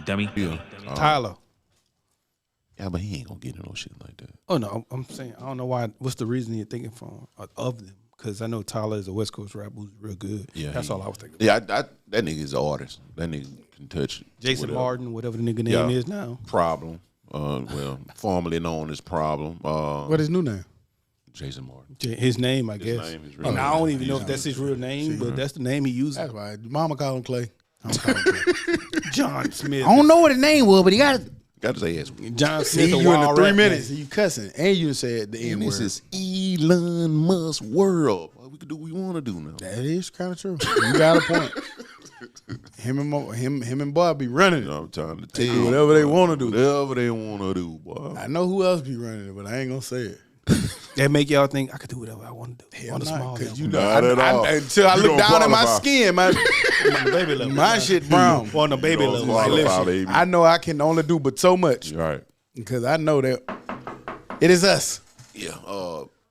Dummy. Yeah. Tyler. Yeah, but he ain't gonna get in no shit like that. Oh no, I'm saying I don't know why. What's the reason you're thinking of them? Because I know Tyler is a West Coast rapper who's real good. Yeah, that's all I was thinking. Yeah, that nigga is an artist. That nigga can touch it. Jason Martin, whatever the nigga name is now. Problem. Well, formerly known as Problem. What is his new name? Jason Martin. His name, I guess. Name is real And I name. don't even know if that's his real name, but that's the name he uses. That's right. Mama call him Clay. I don't call him Clay. John Smith. I don't know what his name was, but he got it. Got his ass. John See, Smith. you in the 3 minutes, you cussing, and you said the N And word. this is Elon Musk world. We can do what we want to do now. That is kind of true. You got a point. Him and Boy be running it. I'm trying to tell you. Whatever they want to do. Whatever they want to do, boy. I know who else be running it, but I ain't gonna say it. That make y'all think I could do whatever I want to do. Hell On a nah, small 'cause level. you know, Not at all. until I You look don't down at my qualify. skin, my baby level. my shit brown. On the baby You don't level. Like, qualify, listen, baby. I know I can only do but so much Right. because I know that it is us. Yeah.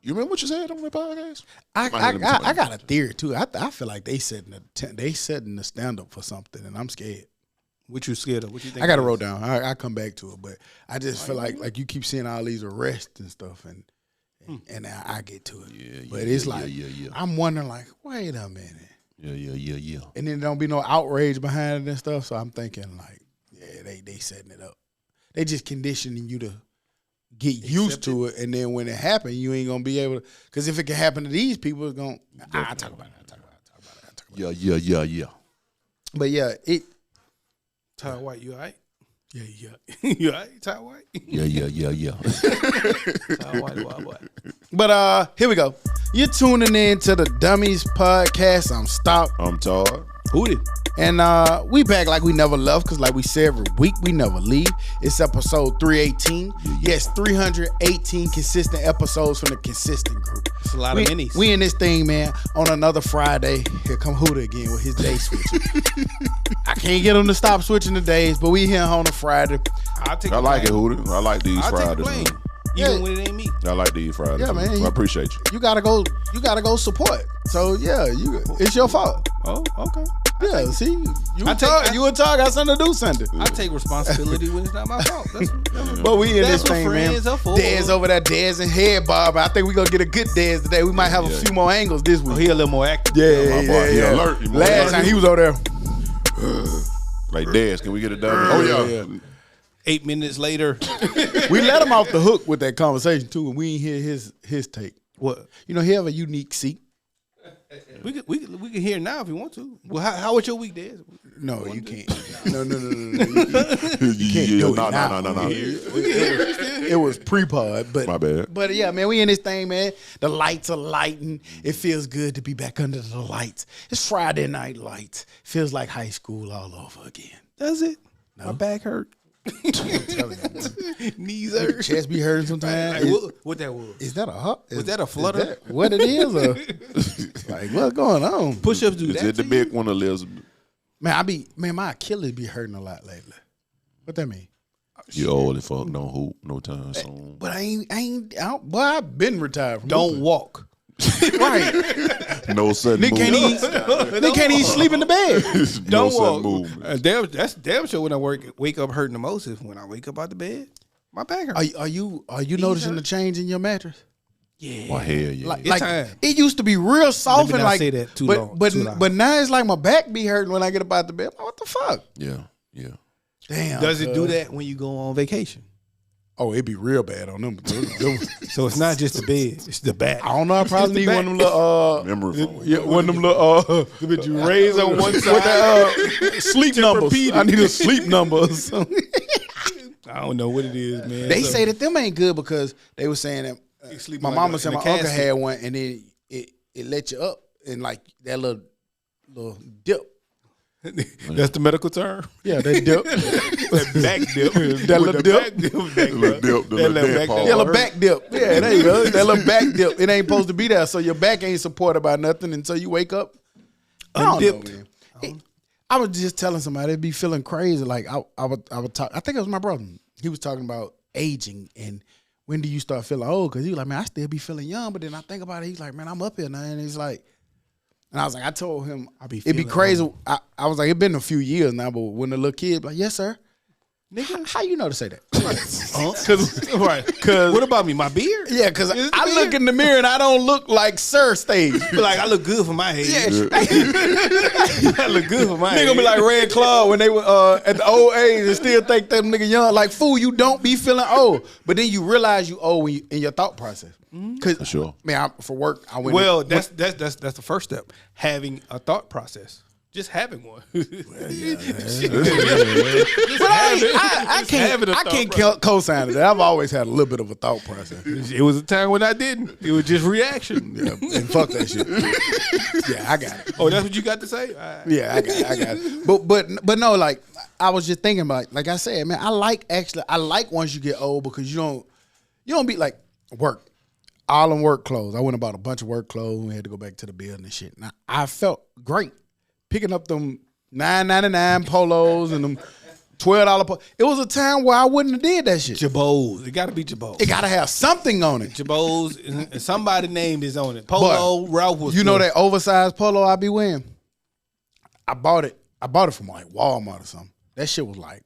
You remember what you said on that podcast? I got a theory too. I feel like they setting the stand up for something, and I'm scared. what you scared of? What you think? I got to it wrote is? down. I come back to it, but I just feel like you keep seeing all these arrests and stuff, and I get to it. Yeah, but yeah, it's yeah, like yeah. I'm wondering, like, wait a minute, Yeah. and then there don't be no outrage behind it and stuff. So I'm thinking, like, yeah, they setting it up. They just conditioning you to get used to it, and then when it happens, you ain't gonna be able to. Because if it can happen to these people, it's gonna. I talk about it. Yeah. But yeah, it. Ty White, you all right? Yeah. You all right, Ty White? Yeah. Ty White, what? But here we go. You're tuning in to the Dummies podcast. I'm Stop. I'm Todd. Who did? And we back like we never left, because like we say every week, we never leave. It's episode 318. Yes, 318 consistent episodes from the consistent group. It's a lot of minis. We in this thing, man, on another Friday. Here come Huda again with his day switching. I can't get him to stop switching the days, but we here on a Friday. I'll I like it, Hooter. I like these I'll take the Fridays. blame. Man. Even Yeah. when it ain't me. I like these Fridays. Yeah, man. I appreciate you. You gotta go support. So yeah, it's your fault. Oh, okay. Yeah, see, you I and take- Todd got something to do Sunday. I take responsibility when it's not my fault. That's But we in That's this what thing, man. friends are for. Dez over there, Dez and head bob. I think we gonna get a good Dez today. We might have a few more angles this week. he a little more active. Yeah, my boy, he alert. He more Last alert. time he was over there. Like, Dez, can we get it done? Oh, yeah. 8 minutes later. We let him off the hook with that conversation too, and we ain't hear his take. What? You know, he have a unique seat. We can hear it now if you want to. Well, how was your week, Dez? No, you can't. No. You Yeah, do it no. now. It was pre-pod, but My bad. But yeah, man, we in this thing, man. The lights are lighting. It feels good to be back under the lights. It's Friday night lights. Feels like high school all over again. Does it? My back hurt. Knees hurt. Chest be hurting sometimes. Like, what that was? Is that a hot? Was that a flutter? Is that what it is? Or, like, what's going on? Push-ups do Is that it the to big you? one, Elizabeth? Man, my Achilles be hurting a lot lately. What that mean? You old as fuck, don't hoop no time soon. But boy, I've been retired from Don't hooping. walk. Right. No sudden They can't movement. they can't even sleep in the bed. No Don't sudden walk. movement. That's damn sure when I wake up hurting the most is when I wake up out the bed. My back hurts. Are you noticing the change in your mattress? Yeah. My hair, yeah. Like time. it used to be real soft Let me and not like say that too but long, but too loud. but now it's like my back be hurting when I get up out the bed. What the fuck? Yeah. Damn. Does it do that when you go on vacation? Oh, it be real bad on them. So it's not just the bed; it's the back. I don't know. I probably It's need the one of them little Memory foam. yeah, one of them little But you raise on one with side. that sleep numbers. I need a sleep number or something. I don't know what it is, man. They So- say that them ain't good because they were saying that sleep my like mama in said a my uncle casket. had one and then it let you up and like that little dip. That's the medical term. Yeah, that dip. That back dip. That With little the dip. back dip. The little dip, the That little little dead back part. Yeah, little back dip. Yeah, there you go. That little back dip. It ain't supposed to be there, so your back ain't supported by nothing until you wake up. I don't know, Undipped. man. I was just telling somebody it'd be feeling crazy. Like I would talk. I think it was my brother. He was talking about aging and when do you start feeling old? Because he was like, man, I still be feeling young, but then I think about it. He's like, man, I'm up here now, and he's like, and I was like, I told him it'd be feeling crazy. I was like, it been a few years now, but when the little kid, like, yes, sir. Nigga, How you know to say that? Cause what about me? My beard? Yeah, because Is it I the look beard? in the mirror and I don't look like Sir Stage. Like I look good for my age. I look good for my age. Nigga be like Red Claw when they were at the old age and still think that nigga young. Like, fool, you don't be feeling old. But then you realize you old when you, in your thought process. Cause, For sure. man, for work, I went. Well, that's the first step. Having a thought process. Just having one. But I can't co-sign it. I've always had a little bit of a thought process. It was a time when I didn't. It was just reaction. Yeah, and fuck that shit. Yeah, I got it. Oh, that's what you got to say? All right. Yeah, I got it. But no, like I was just thinking about, like I said, man, I like once you get old because you don't be like work. All in work clothes. I went and bought a bunch of work clothes. We had to go back to the building and shit. Now I felt great picking up them $9.99 polos and them $12 polos. It was a time where I wouldn't have did that shit. Jabos. It got to be Jabos. It got to have something on it. Jabos. And somebody named is on it. Polo. But Ralph was. You know that oversized polo I be wearing? I bought it from like Walmart or something. That shit was like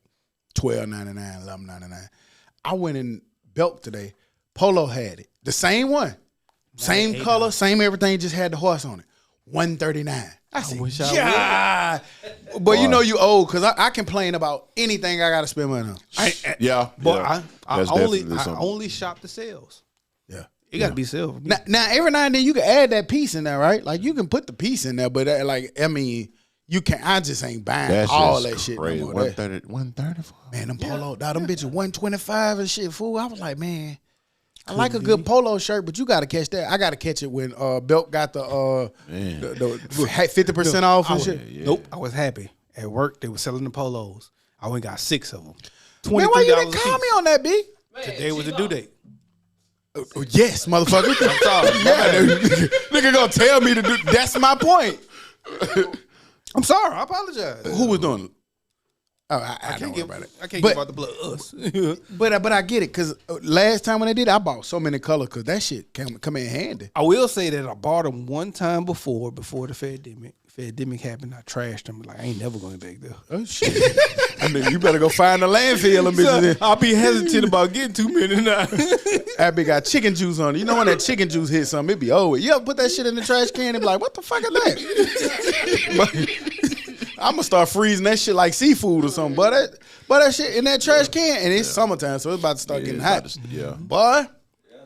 $12.99, $11.99. I went in Belk today. Polo had it. The same one. Same color, same everything, just had the horse on it. $139. I said, wish I yeah. But you know you old because I complain about anything I got to spend money on. Yeah. But yeah. I That's only definitely something. shop the sales. Yeah. It got to be sales. Now, every now and then you can add that piece in there, right? Like you can put the piece in there, but you can't. I just ain't buying That's all just that shit crazy. no more. 130. Man, them polo, them bitches 125 and shit, fool. I was like, man, I like a good polo shirt, but you got to catch that. I got to catch it when Belk got the 50% off and shit. Yeah. Nope. I was happy. At work, they were selling the polos. I went and got 6 of them. Man, why you didn't call me on that, B? Today was the due date. Yes, motherfucker. I'm sorry. Yeah, nigga gonna tell me to do. That's my point. I'm sorry. I apologize. Who was doing it? Oh, I don't worry about it. I can't But- give out the blood. Us. But I get it because last time when they did, I bought so many colors because that shit come in handy. I will say that I bought them one time before the pandemic happened. I trashed them. Like I ain't never going back there. Oh shit! I mean, you better go find the landfill and bitches. I'll be hesitant about getting too many now. That bitch got chicken juice on it. You know when that chicken juice hits something, it be over. You ever put that shit in the trash can and be like, what the fuck is that? I'm gonna start freezing that shit like seafood or something. But that shit in that trash can, and it's summertime, so it's about to start getting hot. Yeah. Boy,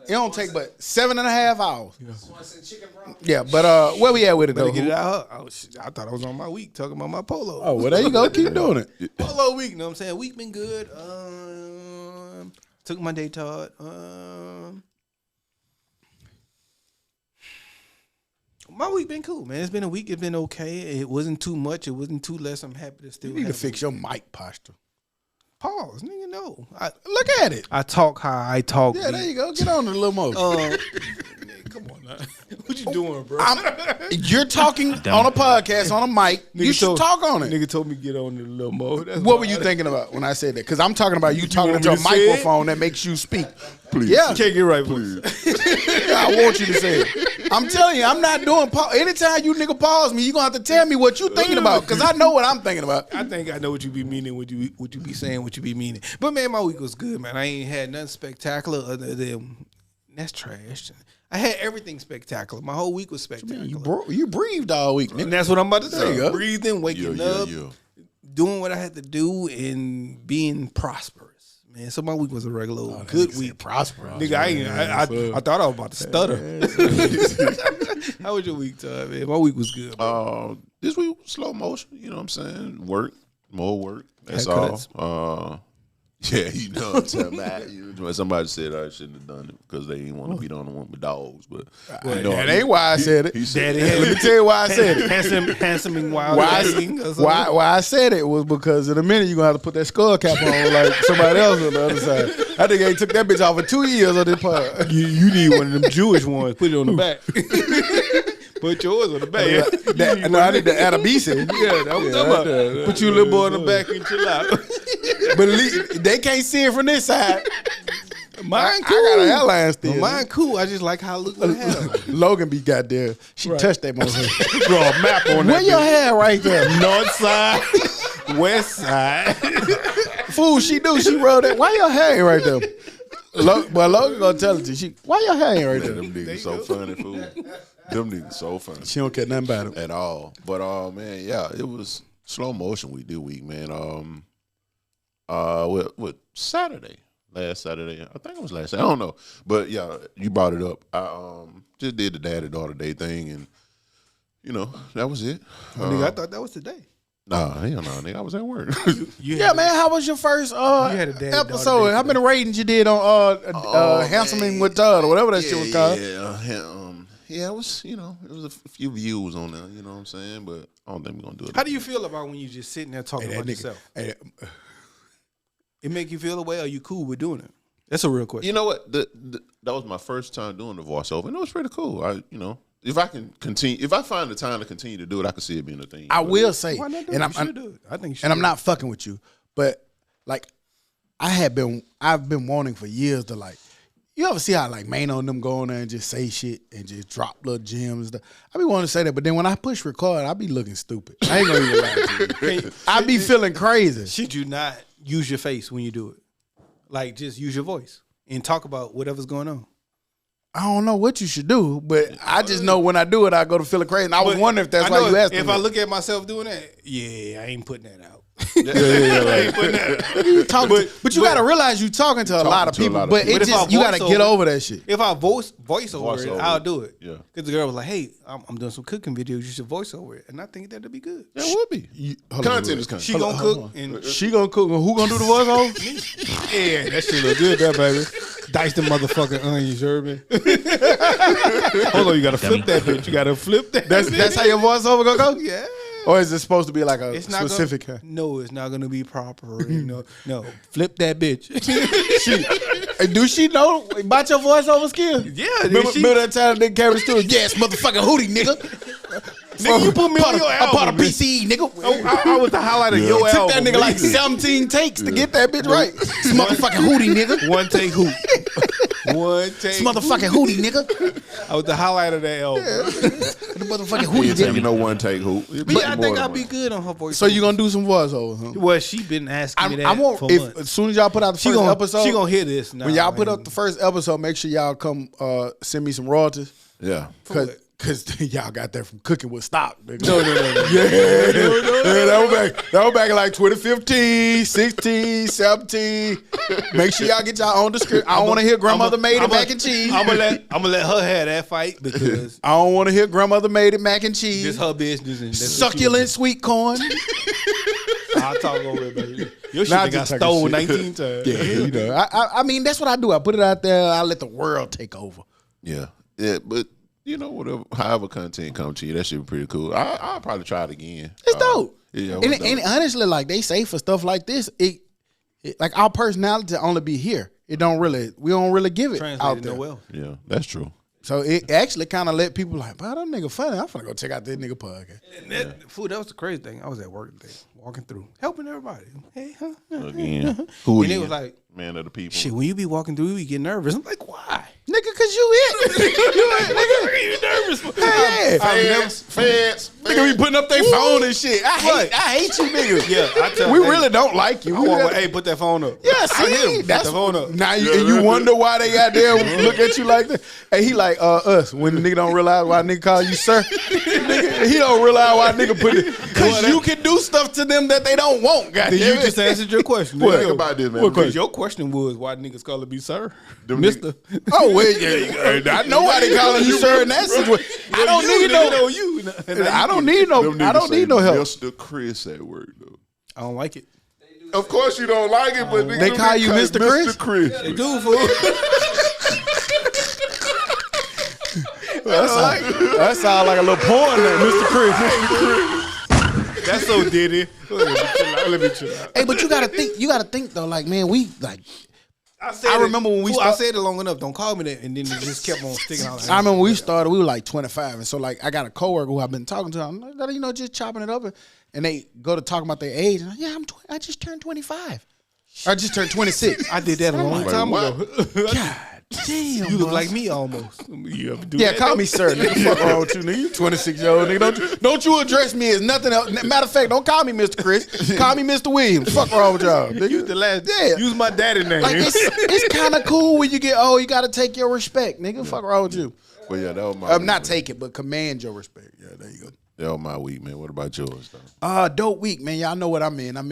it don't take but 7.5 hours. Yeah, but where we at with it though? Get it out. I thought I was on my week talking about my polo. Oh, well, there you go. Keep doing it. Polo week, you know what I'm saying? Week been good. Took my day taught. My week been cool, man. It's been a week. It's been okay. It wasn't too much. It wasn't too less. I'm happy to still You need to have fix your mic posture. pause, nigga. No, Look at it. I talk how I talk. Yeah, there you go. Get on it a little more. Come on now. What you doing, bro? You're talking on a podcast, on a mic. You should talk on it. Nigga told me get on it a little more. That's What were you thinking about when I said that? Because I'm talking about you talking want into a me to say it? microphone that makes you speak. Please. Yeah. Can't get right, please. I want you to say it. I'm telling you, I'm not doing pause. Anytime you nigga pause me, you're going to have to tell me what you thinking about because I know what I'm thinking about. I think I know what you be meaning, what you be saying, what you be meaning. But man, my week was good, man. I ain't had nothing spectacular other than that's trash. I had everything spectacular. My whole week was spectacular. You breathed all week, And nigga. that's what I'm about to There you say. go. Breathing, waking up, Yeah. doing what I had to do, and being prosperous. Man, so my week was a regular good week. Prosperous. Nigga, I thought I was about to stutter. How was your week, Todd, man? My week was good, man. This week slow motion. You know what I'm saying? Work, more work. That's all. Haircuts. Yeah, you know what I'm talking about. Somebody said I shouldn't have done it because they didn't want to be the only one with dogs. But you know, That ain't why I said it. he said, Daddy Let me tell you why I said it. handsome and wild. Why I said it was because in a minute you're going to have to put that skull cap on like somebody else on the other side. I think they took that bitch off for 2 years on this part. You need one of them Jewish ones. Put it on the back. Put yours on the back. I need the Adabisi. Yeah, that was about. Put you little boy on the back and chill out. But at least they can't see it from this side. Mine cool. I got a hairline still. Well, mine cool. I just like how I look with hair. Logan be goddamn. She touched that motherfucker. Draw a map on Where that. your hair right there? North side, west side, fool she do. She rolled that. Why your hair ain't right there? But Logan gonna tell it to you. Why your hair ain't right there? Them niggas so funny, fool. Them niggas so funny. She don't care nothing about it. At all. But man, yeah, it was slow motion week this week, man. What Saturday? Last Saturday. I think it was last Saturday. I don't know. But yeah, you brought it up. I just did the daddy-daughter day thing, and that was it. Nigga, I thought that was today. Nah, hell no, nigga. I was at work. Yeah, man. How was your first had a daddy-daughter episode? day How many ratings you did on Handsome with Todd or whatever that shit was called? Yeah, it was, it was a few views on there, you know what I'm saying? But I don't think we're going to do it. How do you feel about when you just sitting there talking about yourself? It make you feel away, or are you cool with doing it? That's a real question. You know what? That was my first time doing the voiceover, and it was pretty cool. If I can continue, if I find the time to continue to do it, I can see it being a thing. I will say, Why not do and it? You should do it. I think you should. And I'm not fucking with you, but like I've been wanting for years to like. You ever see how like Mano and them go on there and just say shit and just drop little gems? I be wanting to say that, but then when I push record, I be looking stupid. I ain't gonna even lie to you. I be feeling crazy. Should you not use your face when you do it? Like just use your voice and talk about whatever's going on. I don't know what you should do, but I just know when I do it, I go to feeling crazy. And I was wondering if that's why you asked me. If I look at myself doing that, I ain't putting that out. Yeah. I ain't putting that out. But you got to realize you talking to a lot of people. But it just you got to get over that shit. If I voice over it, I'll do it. Yeah. Because the girl was like, "Hey, I'm doing some cooking videos. You should voice over it," and I think that'd be good. That would be. Content is content. She gonna cook and she gonna cook. And who gonna do the voiceover? Yeah, that shit look good, that baby. Dice the motherfucking onions, you heard me? Hold on, you gotta flip that bitch. You gotta flip that. That's how your voiceover gonna go? Yeah. Or is it supposed to be like a It's not specific? No, it's not gonna be proper. No, flip that bitch. Do she know about your voiceover skill? Yeah, Remember that time they came to the studio? Yes, motherfucking hootie, nigga. Nigga, you put me on your album. I bought a PCE, nigga. I was the highlight of your album. Took that nigga like 17 takes to get that bitch right. This motherfucking hootie, nigga. One take hoop. One take. This motherfucking hootie, nigga. I was the highlight of that album. The motherfucking hootie, nigga. One take hoop. Yeah, I think I'll be good on her voice. So you gonna do some voiceovers, huh? Well, she been asking me that I want for if months. as soon as y'all put out the first episode, she gonna hear this. Now, when y'all put up the first episode, make sure y'all come send me some royalties. Yeah. Cause y'all got that from Cooking with Stock. Nigga. No. Yeah, that was back in like 2015, 16, 17. Make sure y'all get y'all own description. I don't want to hear grandmother made it mac and cheese. I'm gonna let her have that fight because I don't want to hear grandmother made it mac and cheese. it's her business. And that's succulent sweet corn. I'll talk over it, baby. Your shit got stolen 19 times. Yeah, I mean that's what I do. I put it out there. I let the world take over. Yeah, but. Whatever, however content comes to you, that shit be pretty cool. I'll probably try it again. It's dope. Yeah, and honestly, like they say for stuff like this, it like our personality only be here. We don't really give it out there. Well. Yeah, that's true. So it actually kind of let people like, wow, that nigga funny. I'm finna go check out this nigga podcast. And that was the crazy thing. I was at work today, walking through, helping everybody. Hey, huh? Again, who and are it you? was like, man of the people. Shit, when you be walking through, you get nervous. I'm like, why? Nigga, cause you it. You nervous? Feds. Nigga be putting up their phone and shit. I hate you niggas. Yeah, I tell we really don't like you. Hey, put that phone up. Yeah, see, that's the phone up. Now you wonder why they got there look at you like that. Hey, he like us when the nigga don't realize why nigga call you sir. Nigga, he don't realize why nigga put it. Cause you can do stuff to them that they don't want. Then you just answered your question. Think about this, man. Because your question was why niggas call it be sir, Mister. Oh well, yeah. I know why they calling you sir in that situation. I don't need no you. I don't need no help. Mr. Chris at work though. I don't like it. Of course you don't like it, but they call you Mr. Chris. Mr. Chris. They do, fool. That sound like a little porn there, Mr. Chris. That's so diddy. Let me chill out. Hey, but you gotta think though, like, man, we like I remember when I said it long enough. Don't call me that, and then it just kept on sticking out. I remember when we started, we were like 25, and so like I got a coworker who I've been talking to. I'm like, just chopping it up, and they go to talk about their age. And I'm like, I just turned 25. I just turned 26. I did that a long time ago. God Damn, you look like me almost. Yeah, call me sir. Nigga, fuck wrong with you, nigga. You 26-year-old nigga. Don't you address me as nothing else. Matter of fact, don't call me Mr. Chris. Call me Mr. Williams. Fuck wrong with y'all. Nigga. Use the last. Yeah. Use my daddy name. Like it's kind of cool when you get old. You got to take your respect, nigga. Fuck wrong with you. Well, yeah, that was my. Not take it, but command your respect. Yeah, there you go. That was my week, man. What about yours, though? Dope week, man. Y'all know what I'm in. I'm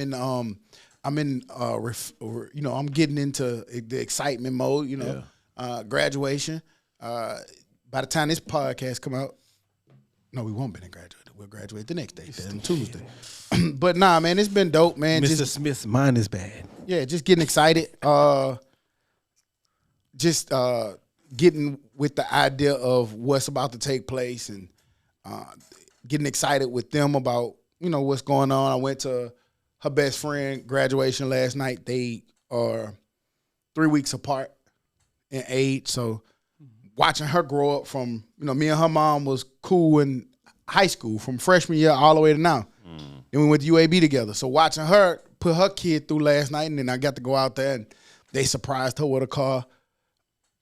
getting into the excitement mode. You know, graduation. By the time this podcast come out, no, we won't be in graduate. We'll graduate the next day, then Tuesday. But nah, man, it's been dope, man. Mr. Smith's mind is bad. Yeah, just getting excited. Getting with the idea of what's about to take place and getting excited with them about, what's going on. I went to her best friend graduation last night. They are 3 weeks apart in age. So watching her grow up from, me and her mom was cool in high school from freshman year all the way to now. Then we went to UAB together. So watching her put her kid through last night, and then I got to go out there and they surprised her with a car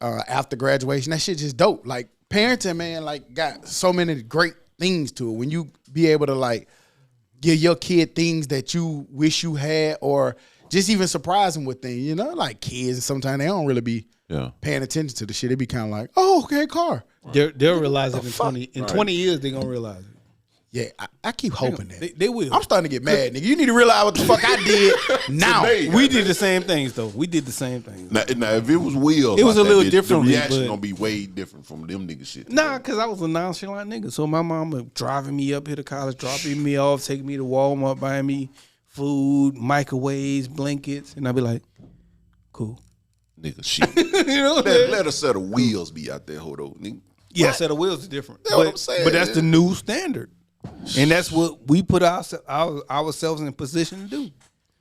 after graduation. That shit just dope. Like parenting, man, like got so many great things to it. When you be able to like give your kid things that you wish you had, or just even surprise them with things, like kids, sometimes they don't really be paying attention to the shit. They be kind of like, oh, okay, car. They'll realize it in 20 years. They're gonna realize it. Yeah, I keep hoping that. They will. I'm starting to get mad, nigga. You need to realize what the fuck I did now. Today. We did the same things, though. We did the same things. Now if it was Will, it was a little different. The reaction gonna be way different from them nigga shit. Nah, because I was a nonchalant nigga. So my mama driving me up here to college, dropping me off, taking me to Walmart, buying me food, microwaves, blankets, and I'd be like, cool. Nigga, shit. Let a set of wheels be out there, hold on, nigga. Yeah, a set of wheels is different. That's what I'm saying. But that's the new standard. And that's what we put ourselves in a position to do.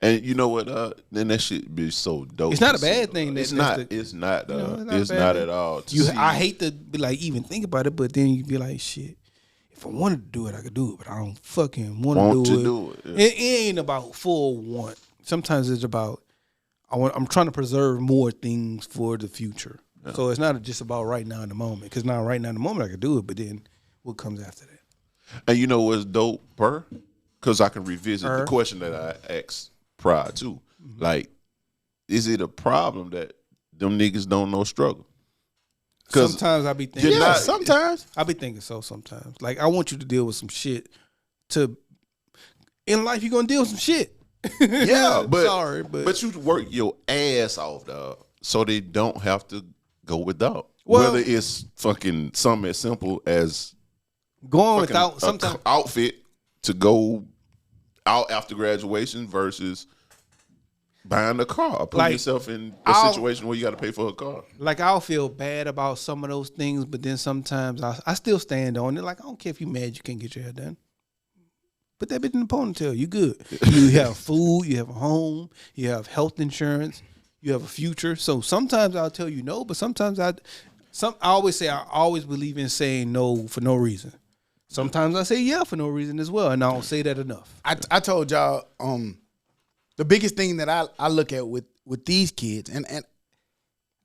And you know what? Then that shit be so dope. It's not a bad thing. It's not at all. I hate to be like even think about it, but then you be like, shit. If I wanted to do it, I could do it, but I don't fucking want to do it. Yeah. It ain't about full want. Sometimes it's about I'm trying to preserve more things for the future. Yeah. So it's not just about right now in the moment. Because now, right now in the moment, I could do it, but then what comes after that? And you know what's dope, because I can revisit the question that I asked prior to. Mm-hmm. Like, is it a problem that them niggas don't know struggle? Sometimes I be thinking. Yeah, sometimes. I be thinking so sometimes. Like, I want you to deal with some shit in life, you're going to deal with some shit. Yeah, but you work your ass off, dog, so they don't have to go without. Well, whether it's fucking something as simple as going without sometimes outfit to go out after graduation versus buying a car, putting yourself in a situation where you got to pay for a car. Like, I'll feel bad about some of those things, but then sometimes I still stand on it. Like, I don't care if you're mad you can't get your hair done. Put that bitch in the ponytail. You good. You have food. You have a home. You have health insurance. You have a future. So sometimes I'll tell you no, but sometimes I always say I always believe in saying no for no reason. Sometimes I say yeah for no reason as well, and I don't say that enough. I told y'all the biggest thing that I look at with these kids, and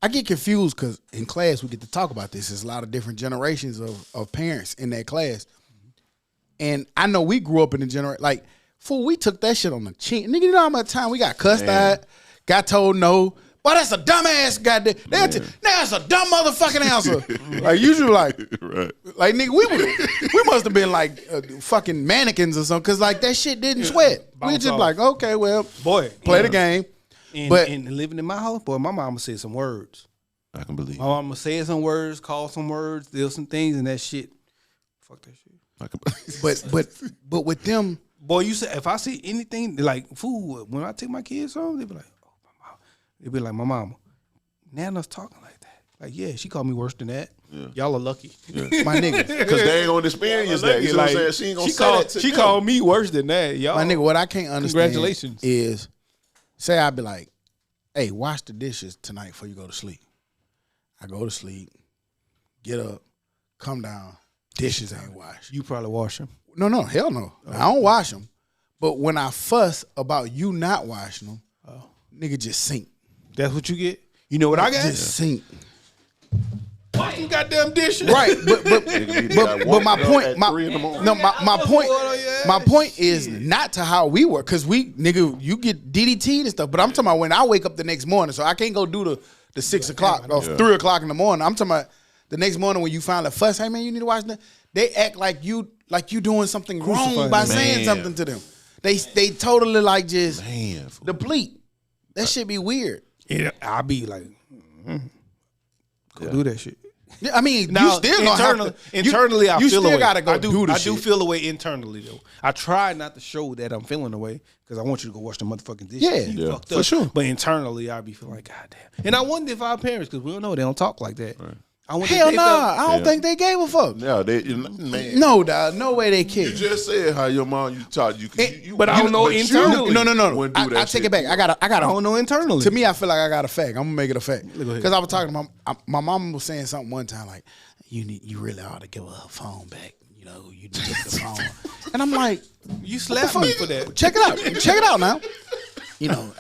I get confused because in class we get to talk about this. There's a lot of different generations of parents in that class. And I know we grew up in a generation, like, fool, we took that shit on the chin. Nigga, you know how much time we got cussed at, got told no. Boy, that's a dumbass goddamn. That's a dumb motherfucking answer. Like, usually, like, like, nigga, we must have been like fucking mannequins or something, because, like, that shit didn't sweat. We just like, okay, well, boy, play the game. And living in my house, boy, my mama said some words. I can believe. My mama said some words, called some words, did some things, and that shit. Fuck that shit. But with them, boy, you said if I see anything like fool, when I take my kids home, they be like, oh, my mom. They be like, my mama, Nana's talking like that. Like, yeah, she called me worse than that. Yeah. Y'all are lucky, my nigga, because they ain't gonna experience that. You know what I'm saying? She ain't gonna say that to She called me worse than that, y'all. My nigga, what I can't understand, congratulations, is say I be like, hey, wash the dishes tonight before you go to sleep. I go to sleep, get up, come down. Dishes ain't washed. You probably wash them. No, hell no. I don't wash them. But when I fuss about you not washing them, nigga just sink. That's what you get? You know what I got? Just sink. Wash them goddamn dishes. Right, but my point, my point is not to how we were, because nigga, you get DDT and stuff. But I'm talking about when I wake up the next morning, so I can't go do the 6 o'clock or 3 o'clock in the morning. I'm talking about the next morning when you finally fuss. Hey man, you need to watch that. They act like you doing something wrong by saying something to them. They totally like just deplete. That shit be weird. Yeah, I'll be like, go do that shit. Yeah, I mean, now, you still gonna have to. Internally, I you feel still away. gotta go do the I shit. do feel away internally though. I try not to show that I'm feeling away because I want you to go wash the motherfucking dishes. Yeah, you fucked for up. sure. But internally, I be feeling like, God damn. And I wonder if our parents, because we don't know, they don't talk like that. Right. Hell nah, I don't think they gave a fuck. Yeah, man. No, dog, no way they care. You just said how your mom you taught you. But I don't know internally. No. I take it back. I got. I don't know internally. To me, I feel like I got a fact. I'm gonna make it a fact Go ahead. because I was talking to my mom was saying something one time like, you really ought to give her phone back. You know, you need to get the phone. And I'm like, You slapped me for that. check it out. Check it out now. You know,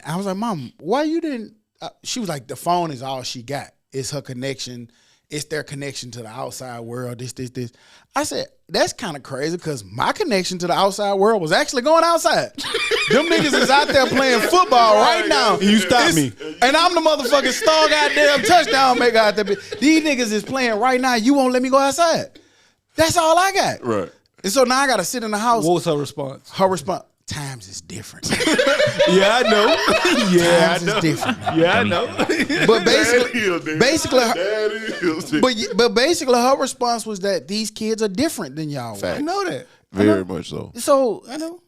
I was like, Mom, why you didn't? She was like, the phone is all she got. It's her connection. It's their connection to the outside world. This. I said, that's kind of crazy because my connection to the outside world was actually going outside. Them niggas is out there playing football right now. You stopped me. And I'm the motherfucking star goddamn touchdown maker out there. These niggas is playing right now. You won't let me go outside. That's all I got. Right. And so now I got to sit in the house. What was her response? Her response, times is different. Yeah, I know. Yeah, Times is different. Yeah, I know. But basically, her response was that these kids are different than y'all. Fact. I know that. Very much so. So I know.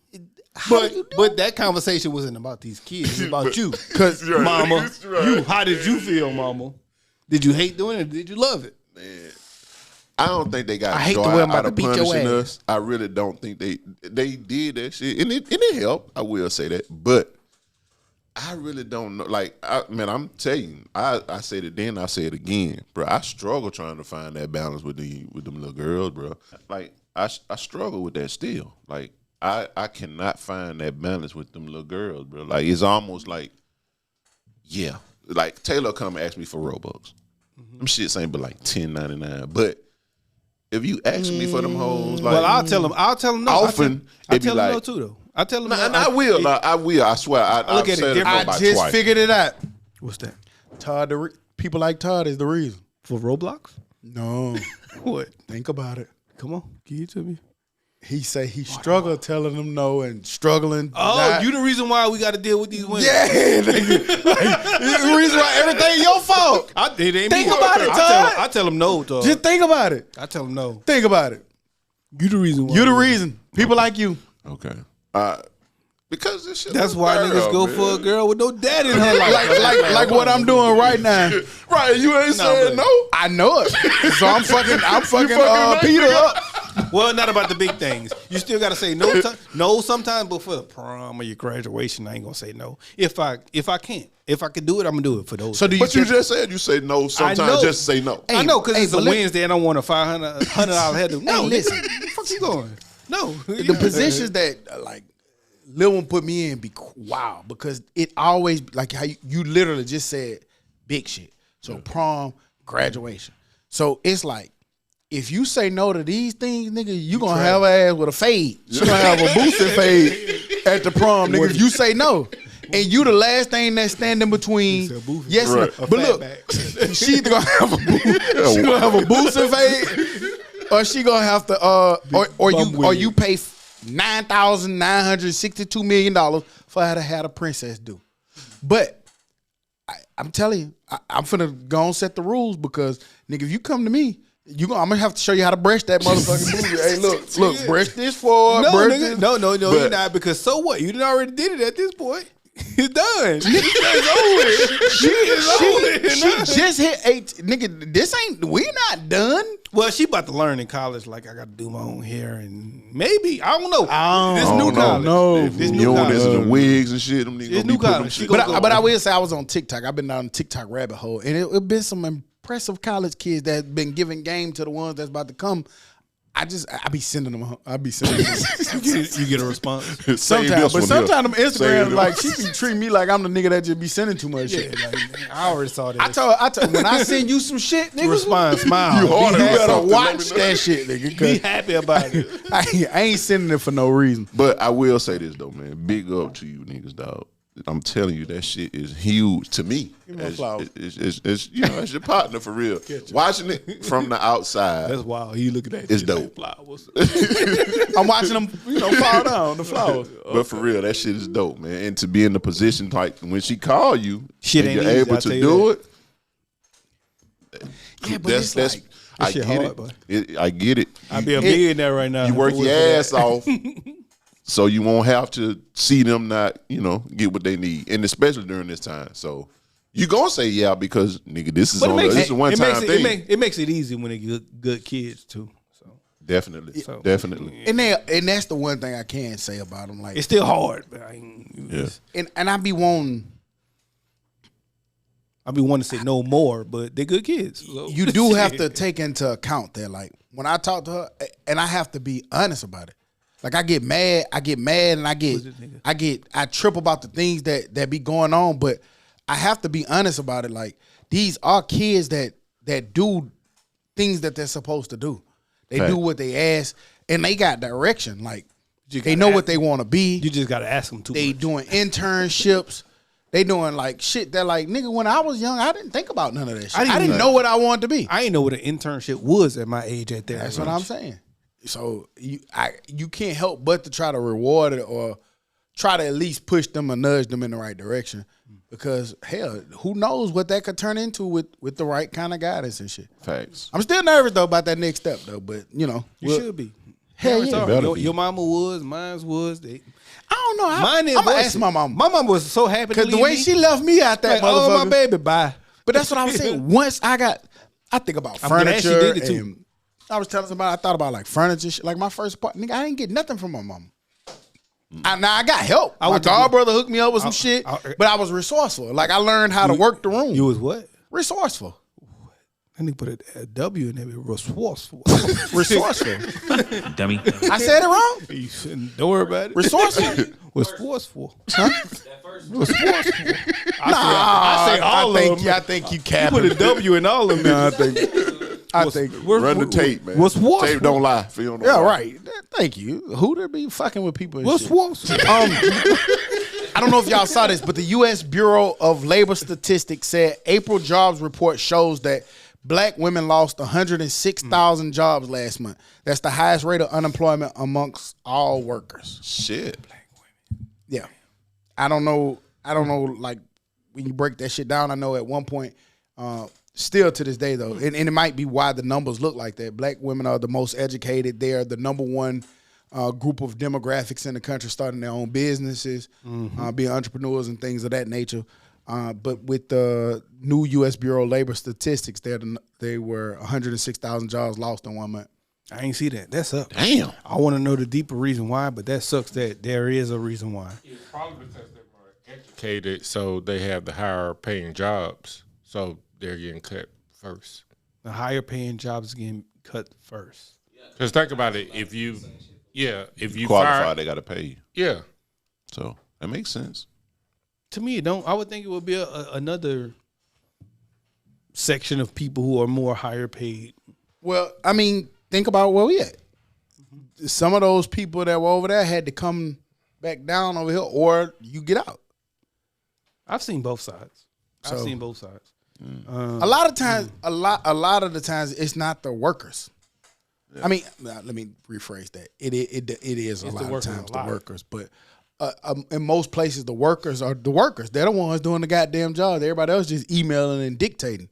but But that conversation wasn't about these kids. It was about you. because Mama, right. you. How did you feel, Mama? Did you hate doing it or did you love it? Man, I don't think they got I hate the joy way I'm about out to of beat your punishing ass. us. I really don't think they did that shit, and it helped. I will say that, but I really don't know. Like, I'm telling you, I said it then, I say it again, bro. I struggle trying to find that balance with them little girls, bro. Like, I struggle with that still. Like, I cannot find that balance with them little girls, bro. Like, it's almost like, yeah, like Taylor come ask me for Robux. Them shits ain't but like $10.99, but if you ask me for them hoes, like, Well, I'll tell them no. often I it be tell them no like, too though. I tell them nah, no. I will. I will. I swear. I look at it said different. I about just twice. figured it out. What's that? Todd, people like Todd is the reason. For Roblox? No, What? think about it. Come on, give it to me. He say he struggled telling them no and struggling. Oh, not- you the reason why we got to deal with these women. Yeah, nigga. Like, the reason why everything your fault. It ain't Think me. about it, Todd. I tell them no, Todd. Just think about it. I tell them no. Think about it. You the reason why. You the reason. People like you. Okay. Because this shit. That's look why girl, niggas go man. for a girl with no dad in her life. Like what I'm doing right now. Right, you ain't saying no. I know it. So I'm fucking fucking Peter up. Well, not about the big things. You still got to say no. No, sometimes, but for the prom or your graduation, I ain't gonna say no. If I can't, if I can do it, I'm gonna do it for those. So do you But you think- just said you say no sometimes. know. Just say no. I know because hey, it's a but let- Wednesday and I want a $500 head. No, Hey, listen. Where the fuck you going? No, the positions that like Lil one put me in be wow because it always like how you literally just said big shit. So prom, graduation. So it's like if you say no to these things, nigga, you gonna have her ass with a fade. She gonna have a boosted fade at the prom, nigga. If you say no. And you the last thing that's standing between. Yes, Right. but look, she either gonna have she gonna have a boosted fade, or she gonna have to or you pay $9,962 million for her to have a princess do. But I'm telling you, I'm finna go and set the rules because nigga, if you come to me, I'm gonna have to show you how to brush that motherfucking booty. Hey, look, brush this forward. No, brush nigga, this. no, But- you're not because so what? You done already did it at this point. It's done. She is over. She just hit 8. Nigga, this ain't. We not done. Well, she about to learn in college. Like I got to do my own hair and maybe I don't know. I This don't new know. college. No. This You new know college. this and the wigs and shit. Them niggas It's gonna new be putting them college. shit. But I will say I was on TikTok. I've been down the TikTok rabbit hole, and it been some impressive college kids that been giving game to the ones that's about to come I be sending them. I be sending them. You get a response. Sometimes, but sometimes them Save Instagram, them. like she be treating me like I'm the nigga that just be sending too much shit. Like, I already saw that. I told when I send you some shit, nigga, Respond, smile. You you hard better something, let me watch know. that shit, nigga. Be 'Cause happy about it. I ain't sending it for no reason. But I will say this though, man. Big up to you niggas, dog. I'm telling you, that shit is huge to me. Give me my As- flowers. It's you know, as your partner for real. Watching it from the outside, That's wild. You looking at It's shit dope. Like flowers. I'm watching them, fall down the flowers. but for real, that shit is dope, man. And to be in the position like when she call you, Shit and ain't you're easy, able I'll to tell you do that. it. Yeah, but That's it's like, I shit get hard, boy. it. I get it. I'd be a millionaire right now. You work if it your was ass for that. off, so you won't have to see them not, get what they need, and especially during this time. So you gonna say yeah because nigga, this is But this is a one time thing. it makes it easy when they get good kids too. So Definitely, So- definitely. and that's the one thing I can say about them. Like, it's still hard. But I ain't, Yeah. and I be wanting. I be wanting to say no more, but they're good kids. So. You do have to take into account that, like, when I talk to her, and I have to be honest about it. Like, I get mad, and I trip about the things that be going on, but I have to be honest about it. Like, these are kids that do things that they're supposed to do. They Fact. do what they ask, and they got direction. Like, You they gotta know ask- what they want to be. You just gotta ask them too They much. doing internships. They doing like shit that, like, nigga, when I was young, I didn't think about none of that shit. I didn't know what I wanted to be. I didn't know what an internship was at my age at that. That's age. what I'm saying. So you can't help but to try to reward it or try to at least push them or nudge them in the right direction. Because hell, who knows what that could turn into with the right kind of guidance and shit. Facts. I'm still nervous though about that next step though, but You should be. Hell Parents yeah. are. Better Your, be. your mama was, mine was. I don't know. Mine I'm gonna ask my mom. My mama was so happy to Because the leave way me. she left me out that like, motherfucker. oh my baby, bye. But that's what I was saying. Once I think about I'm glad she furniture. did it, too. And I was telling somebody I thought about like furniture shit. Like my first part, nigga, I didn't get nothing from my mama. Now I got help. My went to- god brother hooked me up with some shit, I- but I was resourceful. Like I learned how to work the room. You was what? resourceful. I need to put a W in there. Resourceful. Resourceful. Dummy. I said it wrong. You shouldn't- Don't worry about it. Resourceful. Resourceful. Huh? Resourceful. I say all of them. I think you You capping. put a W in all of them. I think. Run the tape, man. What's what? Tape don't lie. Film don't Yeah, lie. right. Thank you. Who to be fucking with people and What's shit? what? I don't know if y'all saw this, but the U.S. Bureau of Labor Statistics said April jobs report shows that black women lost 106,000 jobs last month. That's the highest rate of unemployment amongst all workers. Shit. Yeah. I don't know, like, when you break that shit down, I know at one point, still to this day, though, and it might be why the numbers look like that. Black women are the most educated. They are the number one group of demographics in the country starting their own businesses, being entrepreneurs and things of that nature. But with the new U.S. Bureau of Labor Statistics, they were 106,000 jobs lost in 1 month. I ain't see that. That's up. Damn. I want to know the deeper reason why, but that sucks that there is a reason why. It's probably because they're more educated, so they have the higher paying jobs, so they're getting cut first. The higher paying jobs getting cut first. Because think about it, if you Qualified, fire, they got to pay you. yeah, So that makes sense. To me, it don't. I would think it would be another section of people who are more higher paid. Well, I mean, think about where we at. Some of those people that were over there had to come back down over here, or you get out. I've seen both sides. I've So- seen both sides. A lot of times, a lot of the times, it's not the workers. I mean, let me rephrase that. It is a It's lot the of workers times a the lot. workers, but in most places, the workers are the workers. They're the ones doing the goddamn job. Everybody else just emailing and dictating.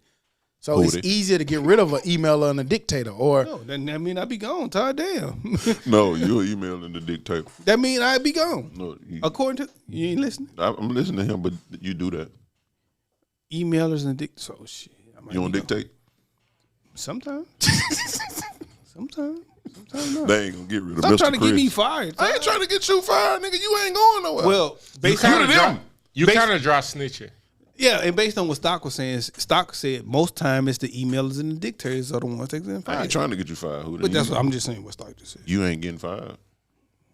So it's Booty. easier to get rid of an emailer and a dictator, or No, then that mean I be gone. Todd, damn. No, you're emailing the dictator. That mean I be gone. No, According to you, ain't listening. I'm listening to him, but you do that. Emailers and so shit. I might You don't be gone. dictate. Sometimes. Sometimes not. They ain't gonna get rid of Stop Mr. trying to Chris. get me fired. I ain't trying to get you fired, nugga. You ain't going nowhere. Well, you based kind on of them. dry snitching. Yeah, and based on what Stock was saying, Stock said most time it's the emailers and the dictators are the ones that get fired. I ain't trying to get you fired. Who But that's what I'm just saying what Stock just said. You ain't getting fired.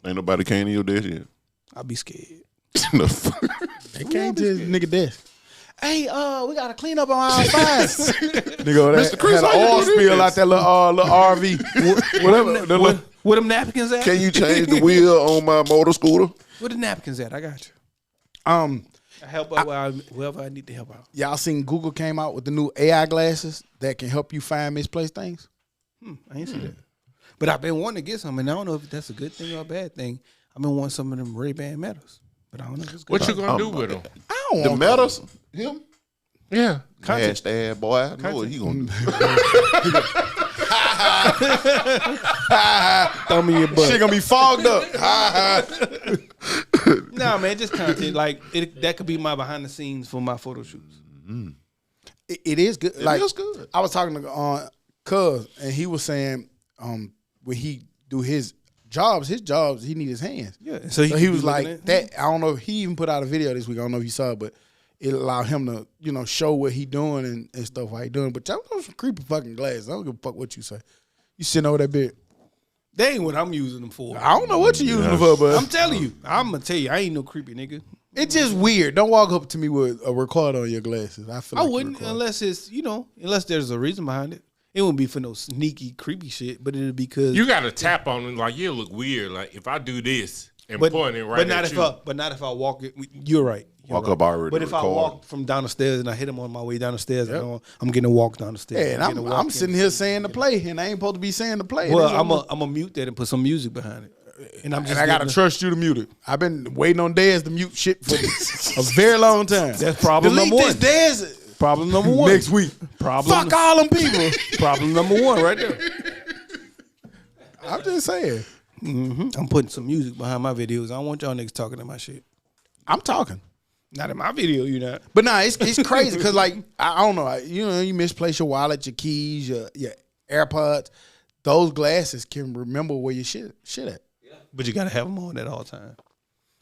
Ain't nobody came to your desk yet. I'll be scared. No. They came to his nigga desk. Hey, we gotta clean up on our fires. Nigga, Mr. Chris, had an how you oil doing spill this? out that little RV. Whatever. Where them napkins at? Can you change the wheel on my motor scooter? Where the napkins at? I got you. I help out wherever I need to help out. Y'all seen Google came out with the new AI glasses that can help you find misplaced things? I ain't see that. But I've been wanting to get some, and I don't know if that's a good thing or a bad thing. I've been wanting some of them Ray-Ban Metas, but I don't know if it's good. What you gonna do with them? I don't The want metals? Him? Yeah. Nasty ass boy. I know what he gonna do. Thumb in your butt. shit gonna be fogged up. Nah, man, just content. Like that could be my behind the scenes for my photo shoots. It is good. Like is good. I was talking to Cuz, and he was saying when he do his jobs, he need his hands. Yeah. So he could be was looking like at- that. I don't know if he even put out a video this week. I don't know if you saw it, but it allowed him to, show what he doing and stuff while he doing. But y'all those some creepy fucking glasses. I don't give a fuck what you say. You sitting over that bit. They ain't what I'm using them for. I don't know what you using them for, but I'm telling you. I'm gonna tell you, I ain't no creepy nigga. it's just weird. Don't walk up to me with a recorder on your glasses. I feel I like wouldn't unless it's unless there's a reason behind it. It wouldn't be for no sneaky creepy shit, but it'd be because You got to tap on them like you look weird. Like if I do this and point it right but not at if you. but not if I walk it. You're right. Walk up already. But if I walk from down the stairs and I hit him on my way down the stairs, I'm getting a walk down the stairs. Yeah, and I'm sitting here saying the play, and I ain't supposed to be saying the play. Well, That's I'm a mute that and put some music behind it. And I'm just and I gotta letting- trust you to mute it. I've been waiting on Dez to mute shit for a very long time. That's problem Delete number one. this Dez Problem number one. next week. Problem. Fuck all them people. Problem number one right there. I'm just saying. I'm putting some music behind my videos. I don't want y'all niggas talking to my shit. I'm talking. Not in my video, you not. But nah, it's crazy because like I don't know, you misplace your wallet, your keys, your AirPods. Those glasses can remember where your shit at. But you gotta have them on at all times.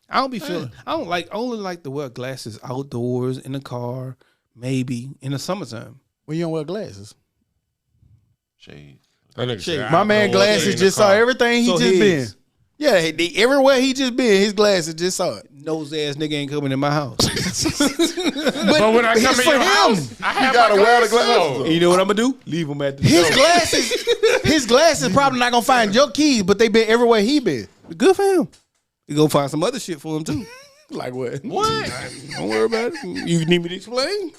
I don't be feeling. I only like to wear glasses outdoors in the car, maybe in the summertime. When you don't wear glasses. Shade. That nigga said, My I man don't want glasses you in the just saw car. everything he So just his. been. Yeah, everywhere he just been, his glasses just saw it. Nose ass nigga ain't coming in my house. But when I come it's in for your him. house, I have gotta my wear the glasses glasses. on. And you know what I'm gonna do? Leave them at the door. His glasses probably not gonna find your keys, but they been everywhere he been. Good for him. You gonna find some other shit for him too. Like what? What? Don't worry about it. You need me to explain?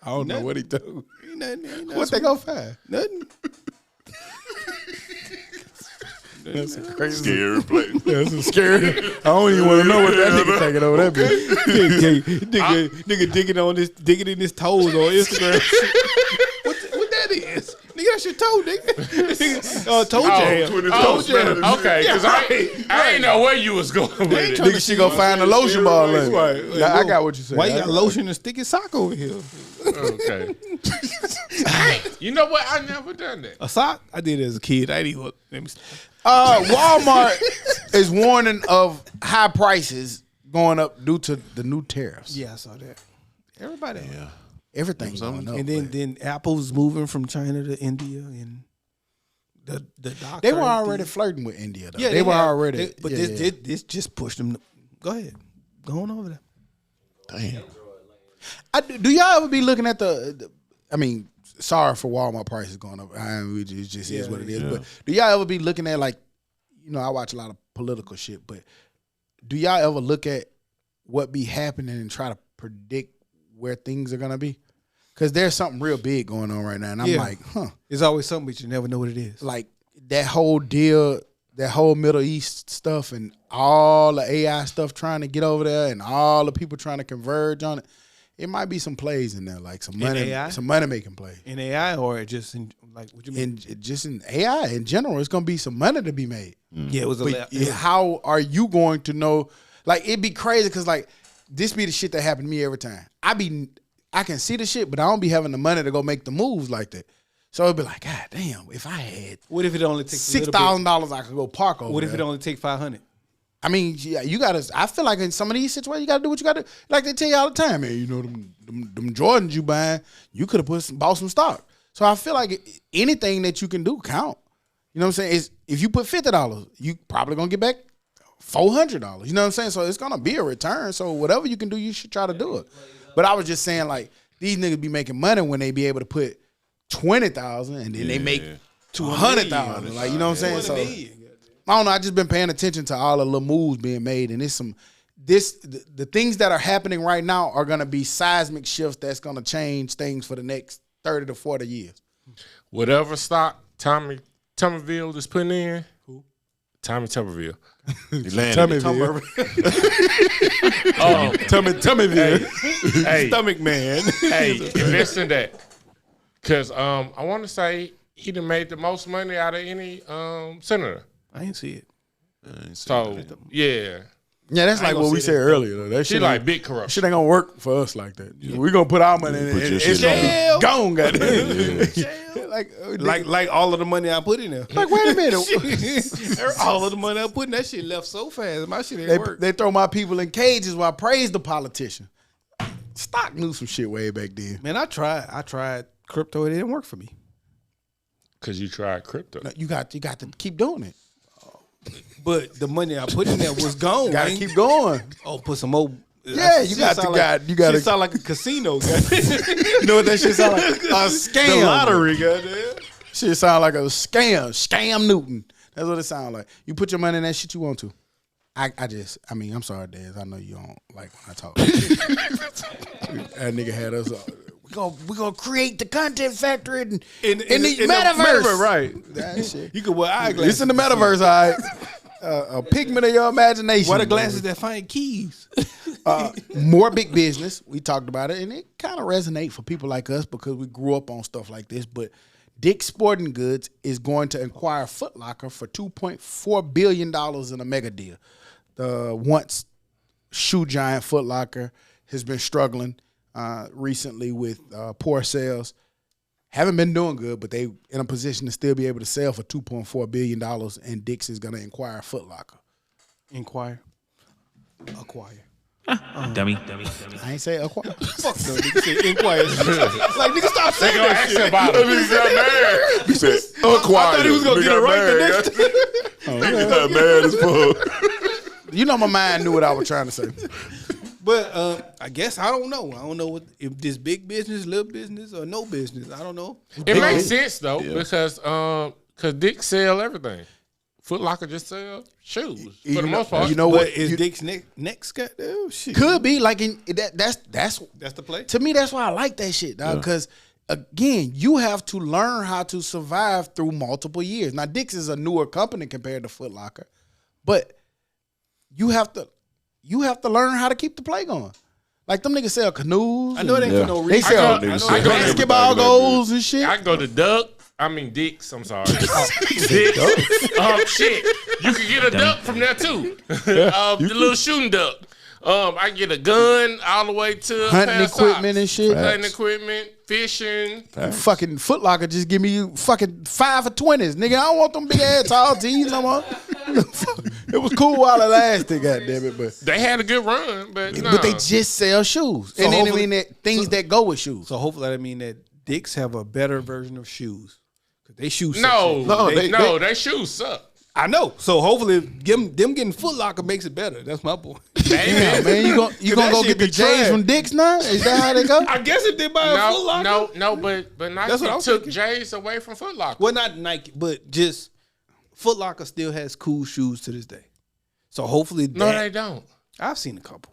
I don't know what he do. Ain't nothing, What they gonna find? Nothing. That's a crazy. Scary place. That's scary. I don't even want to know what that nigga taking over that bitch. nigga digging in his toes on Instagram. what that is? Nigga, that's your toe, nigga. Toe jam. Oh, Toe jam. okay, because I ain't know where you was going with it. Nigga, she gonna find the lotion ball in. Right. Now, I got what you said. Why you got lotion and sticky sock over here? Okay. Hey, you know what? I never done that. A sock? I did it as a kid. I didn't even. Let me. Walmart is warning of high prices going up due to the new tariffs. Yeah, I saw that. Everybody. Yeah. Everything's going up. And then Apple's moving from China to India, and the doctor. They were already flirting with India, though. Yeah, they were have. already. But yeah, this just pushed them. Go ahead, go on over there. Damn. do y'all ever be looking at the I mean, sorry for Walmart prices going up. It just is what it is. Yeah. But do y'all ever be looking at, like, I watch a lot of political shit, but do y'all ever look at what be happening and try to predict where things are gonna be? Because there's something real big going on right now, and I'm like, It's always something, but you never know what it is. like that whole deal, that whole Middle East stuff, and all the AI stuff trying to get over there, and all the people trying to converge on it. It might be some plays in there, like some money, AI? some money making plays. In AI or just in like what you mean? And just in AI in general, it's gonna be some money to be made. Yeah, it was a. But how are you going to know? Like, it'd be crazy because, like, this be the shit that happen to me every time. I can see the shit, but I don't be having the money to go make the moves like that. So it'd be like, God damn, if I had What if it only takes $6,000, I could go park over. What if there. it only take 500? I mean, yeah, you gotta. I feel like in some of these situations, you gotta do what you gotta do. Like they tell you all the time, man. The them Jordans you buying, you could have bought some stock. So I feel like anything that you can do count. You know what I'm saying? If you put $50, you probably gonna get back $400. You know what I'm saying? So it's gonna be a return. So whatever you can do, you should try to do it. But I was just saying, like, these niggas be making money when they be able to put 20,000 and then they make 200,000. Like, you know what I'm saying? So I don't know. I just been paying attention to all the little moves being made, and the things that are happening right now are gonna be seismic shifts that's gonna change things for the next 30 to 40 years. Whatever stock Tommy Tuberville is putting in. Who? Tommy Tuberville. Tummyville. Tummyville. Hey, Stomach man. hey, invest in that. Because I want to say he done made the most money out of any senator. I ain't see it. So, yeah. Yeah, that's like what we said earlier. Though. That She shit like big corruption. shit ain't gonna work for us like that. Yeah. We're gonna put our money in it. Put your It's shit gonna be gone, goddamn. Like all of the money I put in there. Like, wait a minute. All of the money I put in that shit left so fast. My shit ain't work. They throw my people in cages while I praise the politician. Stock knew some shit way back then. Man, I tried crypto. It didn't work for me. Because you tried crypto. No, you got to keep doing it. But the money I put in there was gone. Gotta man. keep going. Oh, put some more. Yeah, you got to. Shit sound like a casino. You know what that shit sound like? A scam. The lottery, goddamn. Shit sound like a scam. Scam Newton. That's what it sound like. You put your money in that shit you want to. I'm sorry, Daz. I know you don't like when I talk. That nigga had us. We gonna create the content factory in the metaverse, right? That shit. You could wear eyeglasses. It's in the metaverse, all right. A pigment of your imagination. Wear the glasses that find keys. More big business. We talked about it, and it kind of resonates for people like us because we grew up on stuff like this. But Dick's Sporting Goods is going to acquire Foot Locker for $2.4 billion in a mega deal. The once shoe giant Foot Locker has been struggling recently with poor sales. Haven't been doing good, but they in a position to still be able to sell for $2.4 billion, and Dick's is going to acquire Foot Locker. Acquire. Dummy. I ain't say acquire. Fuck no, nigga said inquire. Like, nigga, stop saying that shit. About it. He said, acquired. I thought he was going to get it right the next time. Nigga got mad as fuck. You know my mind knew what I was trying to say. But I guess I don't know. I don't know if this big business, little business, or no business. I don't know. It makes sense, though, because Dick sell everything. Foot Locker just sell shoes for the most part. You know what? Is Dick's next goddamn shit? Could be like that's the play. To me, that's why I like that shit, dog. Because again, you have to learn how to survive through multiple years. Now, Dick's is a newer company compared to Foot Locker, but you have to learn how to keep the play going. Like them niggas sell canoes. I know it ain't for no reason. They sell basketball goals and shit. I can go to Dick's. I'm sorry. Dick's. Shit. You can get a duck from there too. The little shooting duck. I get a gun all the way to hunting equipment and shit. Hunting equipment, fishing. Fucking Foot Locker just give me fucking 5 for 20s, nigga. I don't want them big ass tall tees no more. It was cool while it lasted, goddammit, but they had a good run, but they just sell shoes, So and then I mean that things that go with shoes. So hopefully that mean that Dick's have a better version of shoes. Cause they shoes. They shoes suck. I know. So hopefully them getting Foot Locker makes it better. That's my point. Yeah, man, you gonna go get the J's from Dick's now? Is that how they go? I guess if they buy a Foot Locker. No, but Nike took J's away from Foot Locker. Well, not Nike, but just Foot Locker still has cool shoes to this day. So hopefully they don't. I've seen a couple.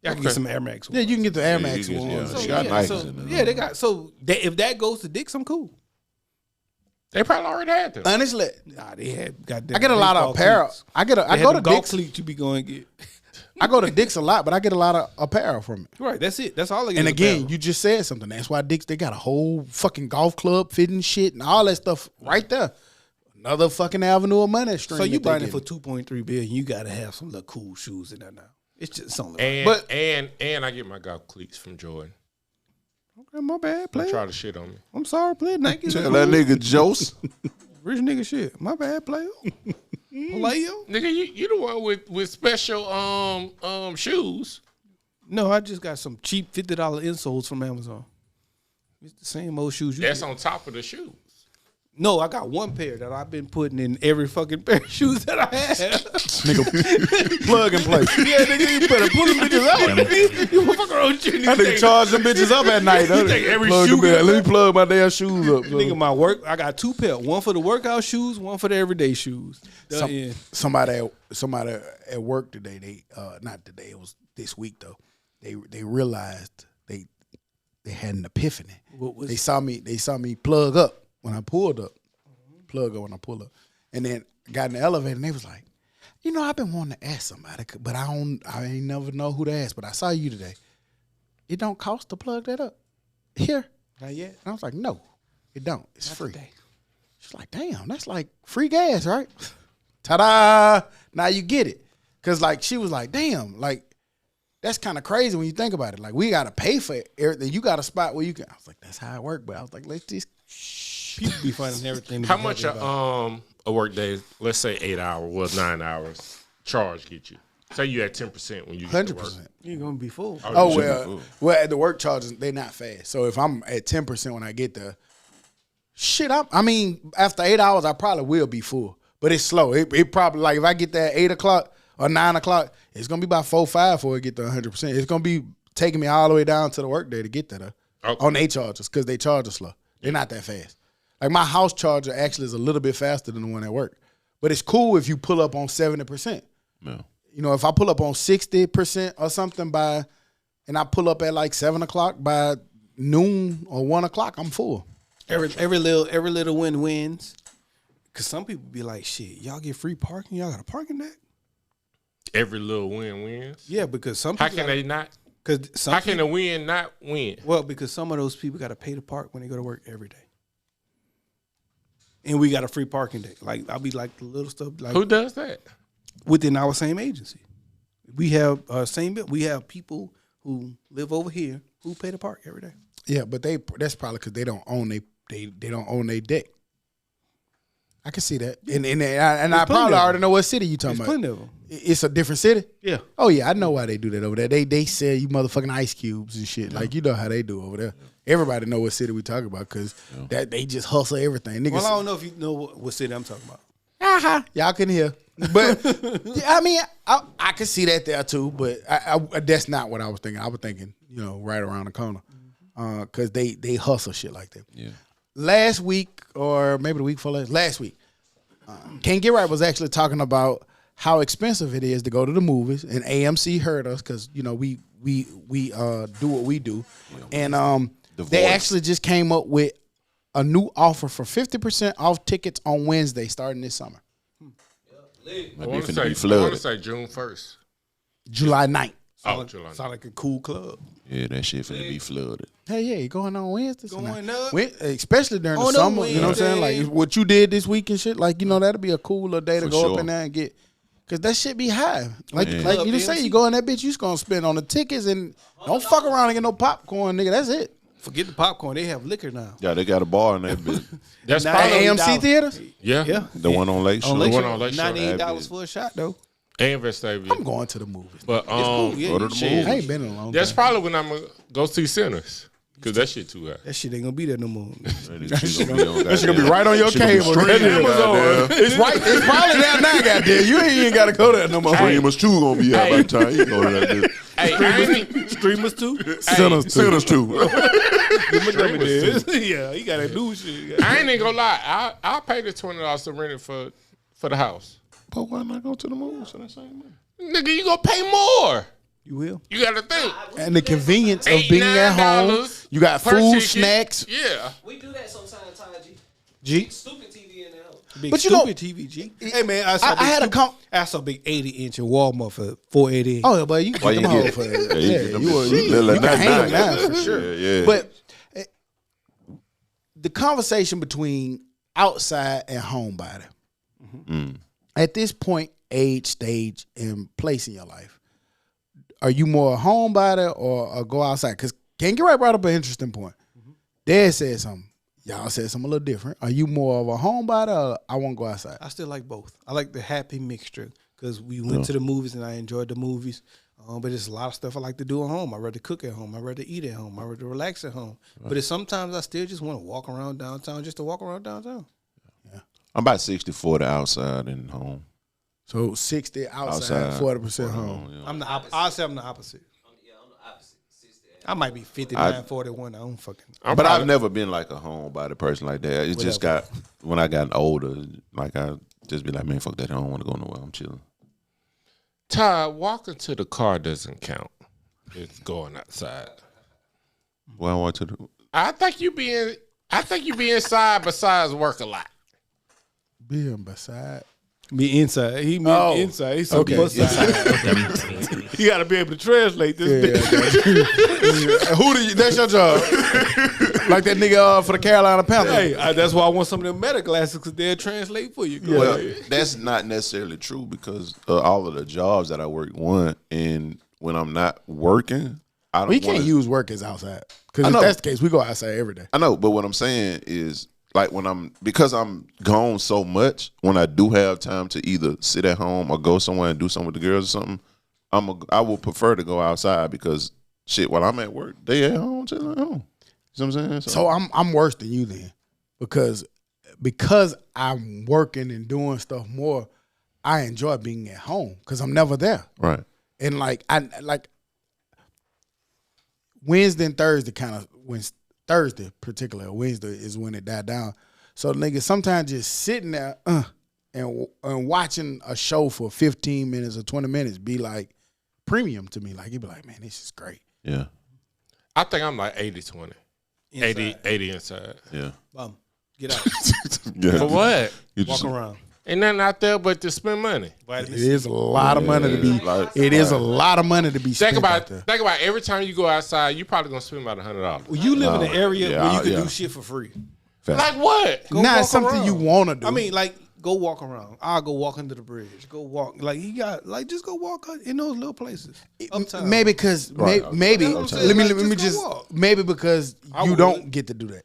I can get some Air Max ones. Yeah, you can get the Air Max ones. They got Nikes in there. Yeah, they got. So if that goes to Dick's, I'm cool. They probably already had them. Honestly, Nah, they had goddamn. I get a lot of apparel. Cleats. I go to golf Dick's. cleats you be going to get. I go to Dick's a lot, but I get a lot of apparel from it. Right, that's it. That's all I get. And again, apparel. you just said something. That's why Dick's, they got a whole fucking golf club fitting shit and all that stuff right there. Another fucking avenue of money stream. So you that they buying it for getting. $2.3 billion? You got to have some little cool shoes in there now. It's just something. And I get my golf cleats from Jordan. Okay, my bad, Don't player. try to shit on me. I'm sorry, player. Nike. Tell that nigga Jose. Rich nigga shit. My bad, player. Player. Nigga, you the one with special shoes. No, I just got some cheap $50 insoles from Amazon. It's the same old shoes. That's on top of the shoes. No, I got one pair that I've been putting in every fucking pair of shoes that I have. Nigga, plug and play. Yeah, nigga, you better pull them bitches out. You fuck around with you. That nigga charge them bitches up at night. You take every Plug shoe. them in. Let me plug my damn shoes up. Nigga, my work, I got 2 pairs. One for the workout shoes, one for the everyday shoes. Somebody at work today, they not today, it was this week though. They realized they had an epiphany. They saw me plug up when I pulled up. Plug up when I pull up. And then got in the elevator and they was like, I've been wanting to ask somebody, but I ain't never know who to ask. But I saw you today. It don't cost to plug that up. Here. Not yet. And I was like, no, it don't. It's not free. Today. She's like, damn, that's like free gas, right? Ta-da! Now you get it. Cause like she was like, damn, like that's kind of crazy when you think about it. Like we gotta pay for everything. You got a spot where you can. I was like, that's how it works. But I was like, let's just. People be finding everything. How much a work day? Let's say 8 hours, 9 hours. Charge get you. Say you at 10% when you 100%. You're gonna be full. Well, at the work charges they not fast. So if I'm at 10% when I get there, after 8 hours I probably will be full, but it's slow. It probably like if I get there at 8 o'clock or 9 o'clock, it's gonna be about 4-5 before it get to 100%. It's gonna be taking me all the way down to the work day to get there on their charges because they charge us slow. They're not that fast. Like my house charger actually is a little bit faster than the one at work. But it's cool if you pull up on 70%. Yeah. If I pull up on 60% or something and I pull up at like 7 o'clock, by noon or 1 o'clock, I'm full. Every little win wins. Cause some people be like, shit, y'all get free parking, y'all got a parking deck? Every little win wins. Yeah, because some people they not? How can a win not win? Well, because some of those people got to pay to park when they go to work every day. And we got a free parking day. Like I'll be like the little stuff. Like who does that? Within our same agency, we have We have people who live over here who pay to park every day. Yeah, but that's probably because they don't own they don't own their deck. I can see that, and I probably already know what city you talking about. Plenty of them. It's a different city. Yeah. Oh yeah, I know why they do that over there. They sell you motherfucking ice cubes and shit. Yeah. Like you know how they do over there. Everybody know what city we talking about because that they just hustle everything. Niggas, well, I don't know if you know what city I'm talking about. Y'all can hear, but I mean, I can see that there too. But I that's not what I was thinking. I was thinking, right around the corner, because they hustle shit like that. Yeah. Last week or maybe the week before last week, Can't Get Right was actually talking about how expensive it is to go to the movies, and AMC heard us because we do what we do, and they actually just came up with a new offer for 50% off tickets on Wednesday starting this summer. I want to say June 1st. July 9th. July 9th. Sound like a cool club. Yeah, that shit finna be flooded. Hey, yeah, going on Wednesday. Going up. Especially during the summer, you know what I'm saying? Like what you did this week and shit, like, that'll be a cool little day to go up in there and get. Because that shit be high. Like you just say, you go in that bitch, you just going to spend on the tickets and don't fuck around and get no popcorn, nigga. That's it. Forget the popcorn. They have liquor now. Yeah, they got a bar in that bitch. That's probably AMC theaters? Yeah. The one on Lakeshore. The one on Lakeshore. $98 for a shot, though. And Vestavia. I'm going to the movies. But go to the movies. I ain't been in a long time. That's probably when I'm going to go see Sinners. Because that shit too high. That shit ain't going to be there no more. That shit going to be right on your cable. It's right. It's probably down now, goddamn. You ain't got to go there no more. Streamers 2 going to be out by the time you go to that bitch. Streamers 2? Sinners 2. Yeah, you got to do shit. I ain't even going to lie. I'll pay the $20 to rent it for the house. But why not go to the movies for that same money? Nigga, you going to pay more. You will. You got to think. And the convenience of being at home. You got food, snacks. Yeah. We do that sometimes, Ty G. Stupid TV in the house. But TV, G. Hey, man, I saw a big 80-inch in Walmart for $4.88. Oh, yeah, but you can get them home for that. You can hang them now for sure. Yeah. But the conversation between outside and homebody, at this point, age, stage, and place in your life, are you more a homebody or a go outside? Because Can't Get Right brought up an interesting point. Dad said something. Y'all said something a little different. Are you more of a homebody or I want to go outside? I still like both. I like the happy mixture because we went to the movies and I enjoyed the movies. But it's a lot of stuff I like to do at home. I rather cook at home. I rather eat at home. I rather relax at home. But it's sometimes I still just want to walk around downtown just to walk around downtown. I'm about 60-40 outside and home. So 60 outside, 40% home. Yeah. I'm the I'll say I'm the opposite. I'm the opposite. 60. I might be 59-41. I don't fucking. But I've never been like a homebody person like that. It just got when I got older, like I just be like, man, fuck that. I don't want to go nowhere. I'm chilling. Todd, walking to the car doesn't count. It's going outside. Well, I want to do. I think you be inside besides work a lot. Being beside. Be inside. He meant inside. He's okay. You got to be able to translate this. Who do you? That's your job. Like that nigga for the Carolina Panthers. Hey, that's why I want some of them meta glasses because they'll translate for you. Well, that's not necessarily true because all of the jobs that I work and when I'm not working, I don't. We can't use work as outside because if that's the case, we go outside every day. I know, but what I'm saying is like because I'm gone so much, when I do have time to either sit at home or go somewhere and do something with the girls or something, I will prefer to go outside because shit, while I'm at work, they at home, chilling at home. You know what I'm saying? So I'm worse than you then because I'm working and doing stuff more. I enjoy being at home because I'm never there. Right. And like Wednesday and Thursday Thursday particularly, Wednesday is when it died down. So nigga, sometimes just sitting there and watching a show for 15 minutes or 20 minutes be like premium to me. Like you'd be like, man, this is great. Yeah. I think I'm like 80-20. 80 inside. Yeah. Get out. Yeah. For what? Walk around. Ain't nothing out there but to spend money. It is a lot of money to be. It is a lot of money to be spent out there. Think about every time you go outside, you probably gonna spend about $100. Well, you live in an area where you can do shit for free. Like what? Not something you want to do. I mean, like, go walk around. I'll go walk under the bridge. Go walk. Like, just go walk in those little places. Uptown. Maybe because, maybe, let me just, maybe because you don't get to do that.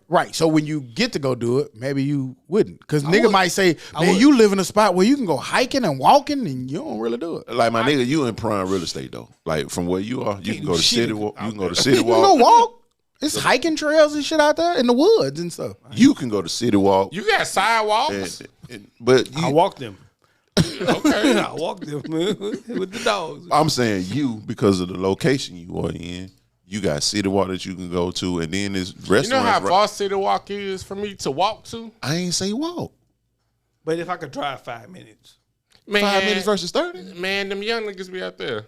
Right. So when you get to go do it, maybe you wouldn't. Because nigga might say, man, you live in a spot where you can go hiking and walking and you don't really do it. Like my nigga, you in prime real estate though. Like from where you are, you can go to city walk. You can go to city You walk. can go walk. It's hiking trails and shit out there in the woods and stuff. You can go to city walk. You got sidewalks. But I walk them. Okay. I walk them, man, with the dogs. I'm saying you because of the location you are in. You got city walk that you can go to, and then there's restaurants. You know how far city walk is for me to walk to? I ain't say walk. But if I could drive 5 minutes. Man, 5 minutes versus 30? Man, them young niggas be out there.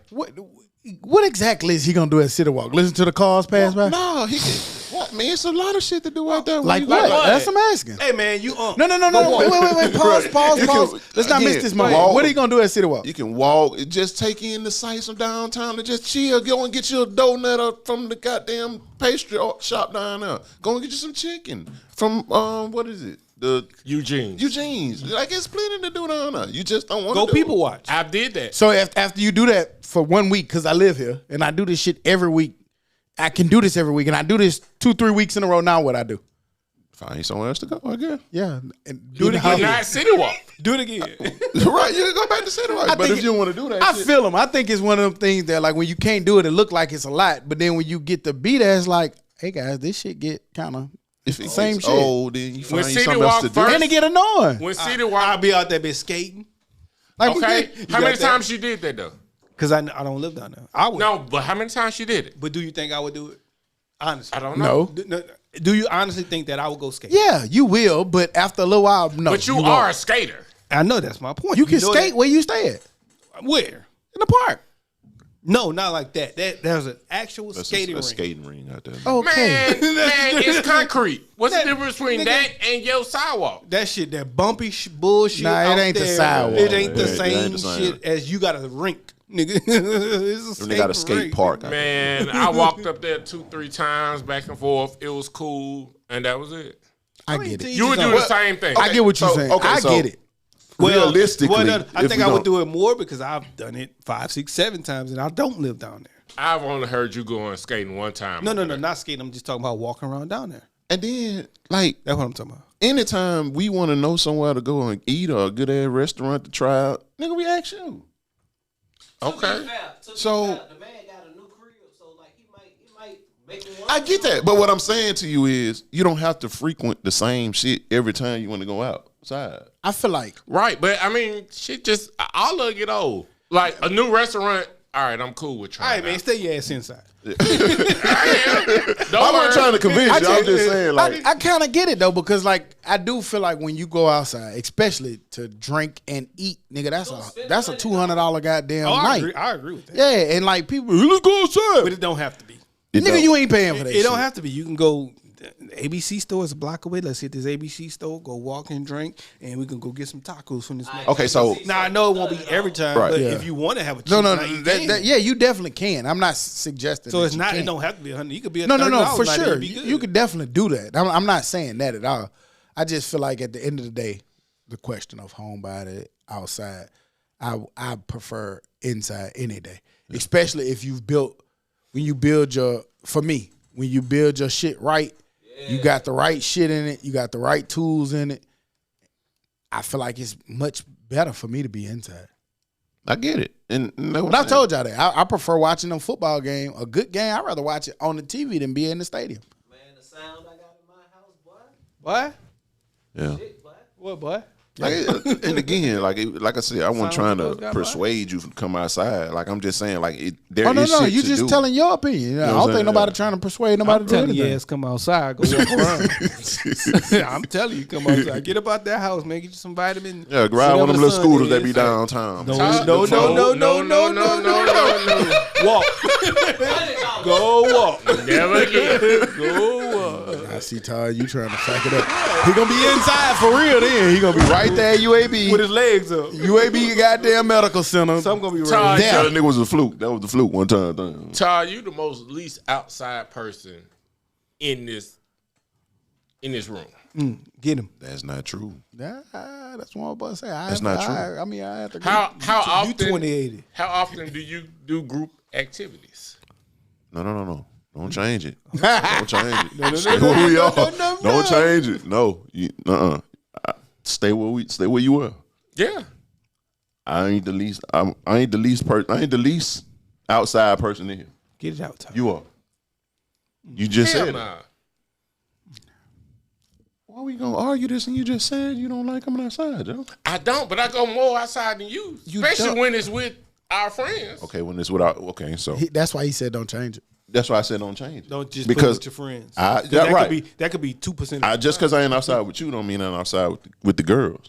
What exactly is he gonna do at City Walk? Listen to the cars pass by? No, he can. What, man? It's a lot of shit to do out there. Like what? That's what I'm asking. Hey, man, you No. Wait. Pause. Let's not miss this moment. What are you gonna do at City Walk? You can walk. Just take in the sights of downtown and just chill. Go and get you a donut from the goddamn pastry shop down there. Go and get you some chicken from what is it? The Eugene's. Like it's plenty to do down there. You just don't want to go people watch. I did that. So after you do that for 1 week, because I live here and I do this shit every week, I can do this every week, and I do this 2-3 weeks in a row. Now what I do? Find somewhere else to go, I guess. Yeah, and Do it again. Not city walk. Do it again. Right, you can go back to city walk. But if you don't want to do that, I feel them. I think it's one of them things that like when you can't do it, it look like it's a lot, but then when you get to be there, it's like, hey guys, this shit get kind of. if it's same shit. old, then you find City something else Walk to do. first- And it get annoying. When city walk, I'll be out there bitch skating. Like, okay. How got many that? times you did that though? Because I don't live down there. I would. No, but how many times you did it? But do you think I would do it? Honestly. I don't know. No. Do you honestly think that I would go skating? Yeah, you will, but after a little while, no. But you won't. are a skater. I know that's my point. You can know skate that- where you stay at. Where? In the park. No, not like that. There's an actual That's skating a ring. skating ring out there. Okay. Man, it's concrete. What's That- the difference between nigga- that and your sidewalk? That shit, that bumpy bullshit. Nah, it out ain't the there, sidewalk. It ain't the It ain't same the same. shit as you got a rink, nigga. It's a They got a skating skate rink. park out there. Man, I walked up there 2-3 times back and forth. It was cool, and that was it. I get it. You would do the same thing. I get what you're saying. I get it. Realistically, I if think we I would don't- do it more because I've done it 5, 6, 7 times, and I don't live down there. I've only heard you going skating one time. No, not skating. I'm just talking about walking around down there. And then, like, That's what I'm talking about. anytime we want to know somewhere to go and eat or a good ass restaurant to try out, nigga, we ask you. Okay. So- the man got a new crib, so like he might make me want. I get that, but what I'm saying to you is, you don't have to frequent the same shit every time you want to go outside. I feel like Right, but I mean, shit just all of it get old. Like a new restaurant. All right, I'm cool with All trying. right, man, stay your ass inside. Don't I'm not worry. trying to convince you. I'm just saying, like, I kind of get it though, because like I do feel like when you go outside, especially to drink and eat, nigga, that's a $200 goddamn night. I agree with that. Yeah, and like people, let's go outside. But it don't have to be. Nigga, you ain't paying for that. It shit. don't have to be. You can go. The ABC store is a block away. Let's hit this ABC store. Go walk and drink, and we can go get some tacos from this. man. okay, so Now I know it won't be every time, Right. but Yeah. if you want to have a cheap No, night, you can. yeah, you definitely can. I'm not suggesting. So that it's you not. It can't. don't have to be $100. You could be a No, $30 for night, sure. it'd be good. You could definitely do that. I'm not saying that at all. I just feel like at the end of the day, the question of homebody outside, I prefer inside any day, especially if you've built when you build your shit right. You got the right shit in it. You got the right tools in it. I feel like it's much better for me to be inside. I get it. And But I told y'all that I prefer watching a football game, a good game. I'd rather watch it on the TV than be in the stadium. Man, the sound I got in my house, boy. What? yeah. Shit, boy. What, boy? Like, and again, like I said, I wasn't trying Sounds to good, persuade you to come outside. Like I'm just saying, like there Oh no, is no, shit you to just do. telling your opinion. I know don't what I'm think saying? nobody trying to persuade nobody I'm to do telling you, anything. ass come outside, go walk around. I'm telling you, come outside, get up out that house, man, get you some vitamins. Yeah, grab one of them little scooters that be downtown. No, Todd, no, no, no, no, no, no. Walk, go walk, Never again. go walk. I see Todd, you trying to fuck it up. He gonna be inside for real then. He gonna be right there at UAB. With his legs up. UAB goddamn medical center. Some gonna be Todd, right. Yeah, that nigga was a fluke. That was the fluke one time. Todd, you the most least outside person in this room. Get him. That's not true. Nah, that's what I'm about to say. That's not true. I mean, I have to. How You often? 2080. How often do you do group activities? No. Don't change it. Don't change it. Stay where we are. Don't change it. No. Stay where you were. Yeah. I ain't the least. I ain't the least person. I ain't the least outside person in here. Get it out, Todd. You are. You just Hell said it. nah. Why we gonna argue this? And you just said you don't like coming outside, Joe. I don't, but I go more outside than you. Especially don't. when it's with our friends. Okay, when it's without. Okay, so That's why he said don't change it. that's why I said don't change it. Don't just because put it with your friends. I- 'Cause yeah, that right. Could be 2%. Just because I ain't outside with you don't mean I'm outside with the girls.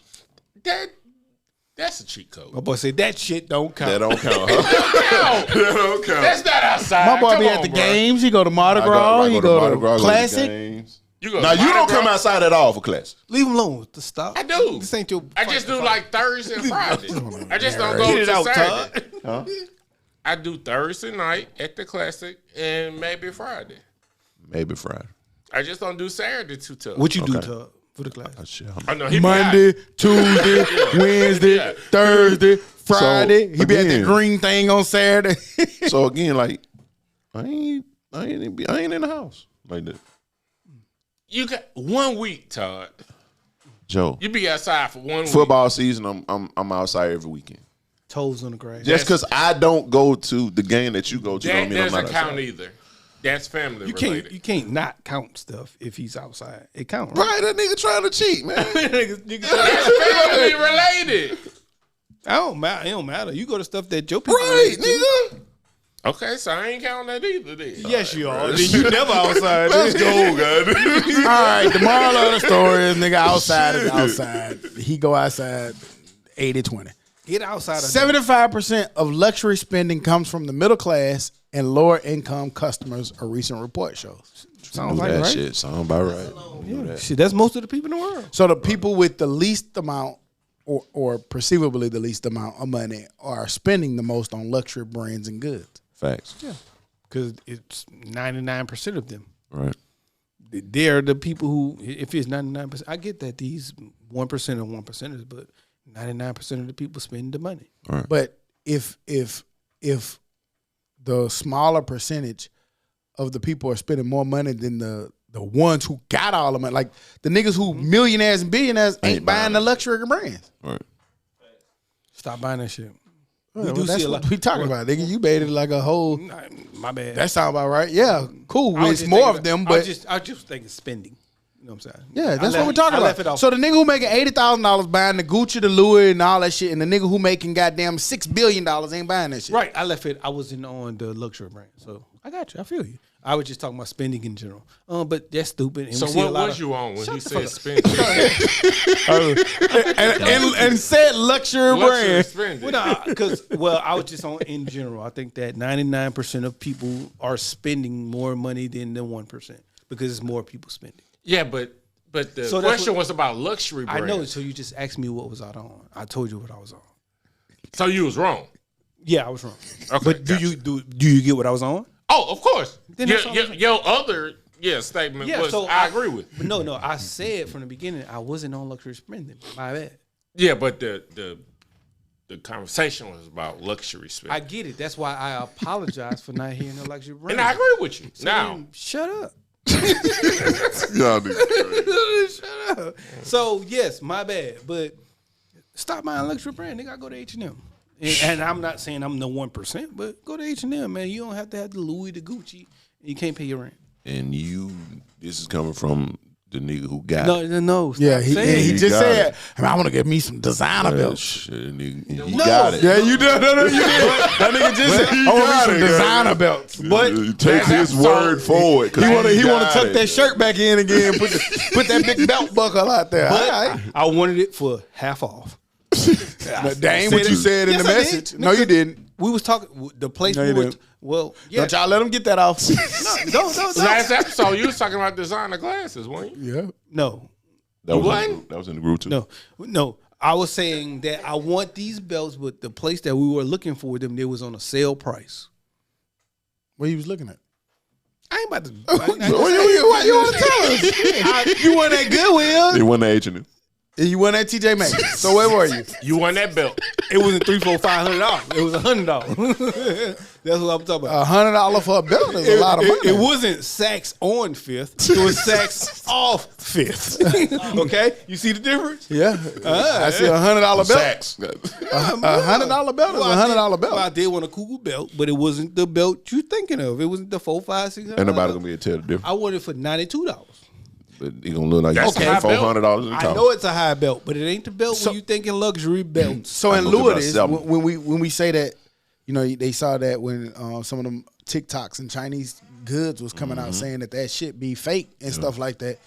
That's a cheat code. My boy said that shit don't count. That don't count. Huh? That don't count. That's not outside. My boy Come be on, at the bro. games. He go to Mardi I Gras. go He to go Mardi to Gras, go to the Classic. games. You go Now to you don't Mardi come Gras. outside at all for class. Leave him alone. To stop. I do. This ain't your. I just do like Thursday and Friday. I just don't Get go it to out, Saturday. Todd. I do Thursday night at the Classic and maybe Friday. Maybe Friday. I just don't do Saturday too tough. What you do, Okay. Todd, for the class? Oh, shit. I know he be Monday, Tuesday, Wednesday, Yeah. Thursday, Friday. He be at the again- green thing on Saturday. So again, like I ain't in the house like that. You got 1 week, Todd. Joe, You be outside for 1 week. football season, I'm outside every weekend. Toes on the grass. Just because I don't go to the game that you go to, That don't mean I'm doesn't not count outside. either. That's family You related. can't not count stuff if he's outside. It counts. Right, that nigga trying to cheat, man. That's family related. It don't matter. You go to stuff that your people Right, related to. nigga. Okay, so I ain't counting that either then. Yes, you are. Then you never outside. Let's go, guys. All right, the moral of the story is nigga outside is outside. He go outside 80-20. Get outside of 75% of luxury spending comes from the middle class and lower income customers, a recent report shows. Sounds Knew like that right. shit. Sound about right. Knew that. Shit, that's most of the people in the world. So the people with the least amount or perceivably the least amount of money are spending the most on luxury brands and goods. Facts. Yeah, because it's 99% of them. Right. They're the people who, if it's 99%, I get that these 1% are 1%ers, but 99% of the people spend the money. But if the smaller percentage of the people are spending more money than the ones who got all the money, like the niggas who millionaires and billionaires ain't buying the luxury brands. Right. Stop buying that shit. We do that's see a what lot. we talking about, nigga. You made it like a whole. My bad. That sound about right. Yeah, cool. I was It's just more thinking of them, I but was just thinking spending. You know what I'm saying? yeah, that's I what we're talking I left it about. off. So the nigga who making $80,000 buying the Gucci, the Louis, and all that shit, and the nigga who making goddamn $6 billion ain't buying that shit. Right. I left it. I wasn't on the luxury brand. So I got you. I feel you. I was just talking about spending in general. But that's stupid. And So we see a what lot was of, you on when Shut you the said fuck spending? And said luxury Luxury brand. spending. Well, I was just on in general. I think that 99% of people are spending more money than the 1% because it's more people spending. Yeah, but the So that's question was about luxury I brands. know. So you just asked me what was I on. I told you what I was on. So you was wrong. Yeah, I was wrong. Okay, But do you get what I was on? Oh, of course. Then that's all I'm saying. Your other statement was I agree with. But no. I said from the beginning I wasn't on luxury spending. My bad. Yeah, but the conversation was about luxury spending. I get it. That's why I apologize for not hearing the luxury brand. and I agree with you. Now, Then shut up. Y'all niggas crazy. Shut up. So yes, my bad. But stop buying luxury brand. Nigga, I go to H&M. And I'm not saying I'm the 1%, but go to H&M, man. You don't have to have the Louis, the Gucci. And you can't pay your rent. And this is coming from the nigga who got it. No. Stop Yeah, saying he it. just got said, it. I want to get me some designer belts. Shit, nigga, he No. got it. Yeah, you did. No, you did. That nigga just said, I want me some designer belts. But You take his word forward. he want to got tuck it. that shirt back in again. Put that big belt buckle out there. But All right. I wanted it for half off. That ain't what you said in Yes, the I did. message. No, you didn't. We was talking the place No, we you were. didn't. Well, yeah. Don't y'all let him get that off. Don't. last episode you was talking about designer glasses, weren't you? Yeah. No. That What? was in the group too. No. I was saying that I want these belts, but the place that we were looking for them, they was on a sale price. What you was looking at? I ain't about to. Why you want to tell us? You went at Goodwill. It wasn't H&M. And you went at TJ Maxx. So where were you? You won that belt. It wasn't $300, $400, $500. It was $100. That's what I'm talking about. $100 for a belt is a lot of money. It wasn't Saks on Fifth. It was Saks off Fifth. Okay, you see the difference? Yeah. I see $100 belt. Saks. $100 belt is $100 belt. Well, I did want a cool belt, but it wasn't the belt you thinking of. It wasn't the $400, $500, $600. Ain't nobody gonna be able to tell the difference. I wanted it for $92. But he gonna look like That's okay, a high belt. $400 in the I top. know it's a high belt, but it ain't the belt when you thinking luxury belts. So in I'm lieu looking of about this, selling. when we say that, you know, they saw that when some of them TikToks and Chinese goods was coming out saying that shit be fake and stuff like that.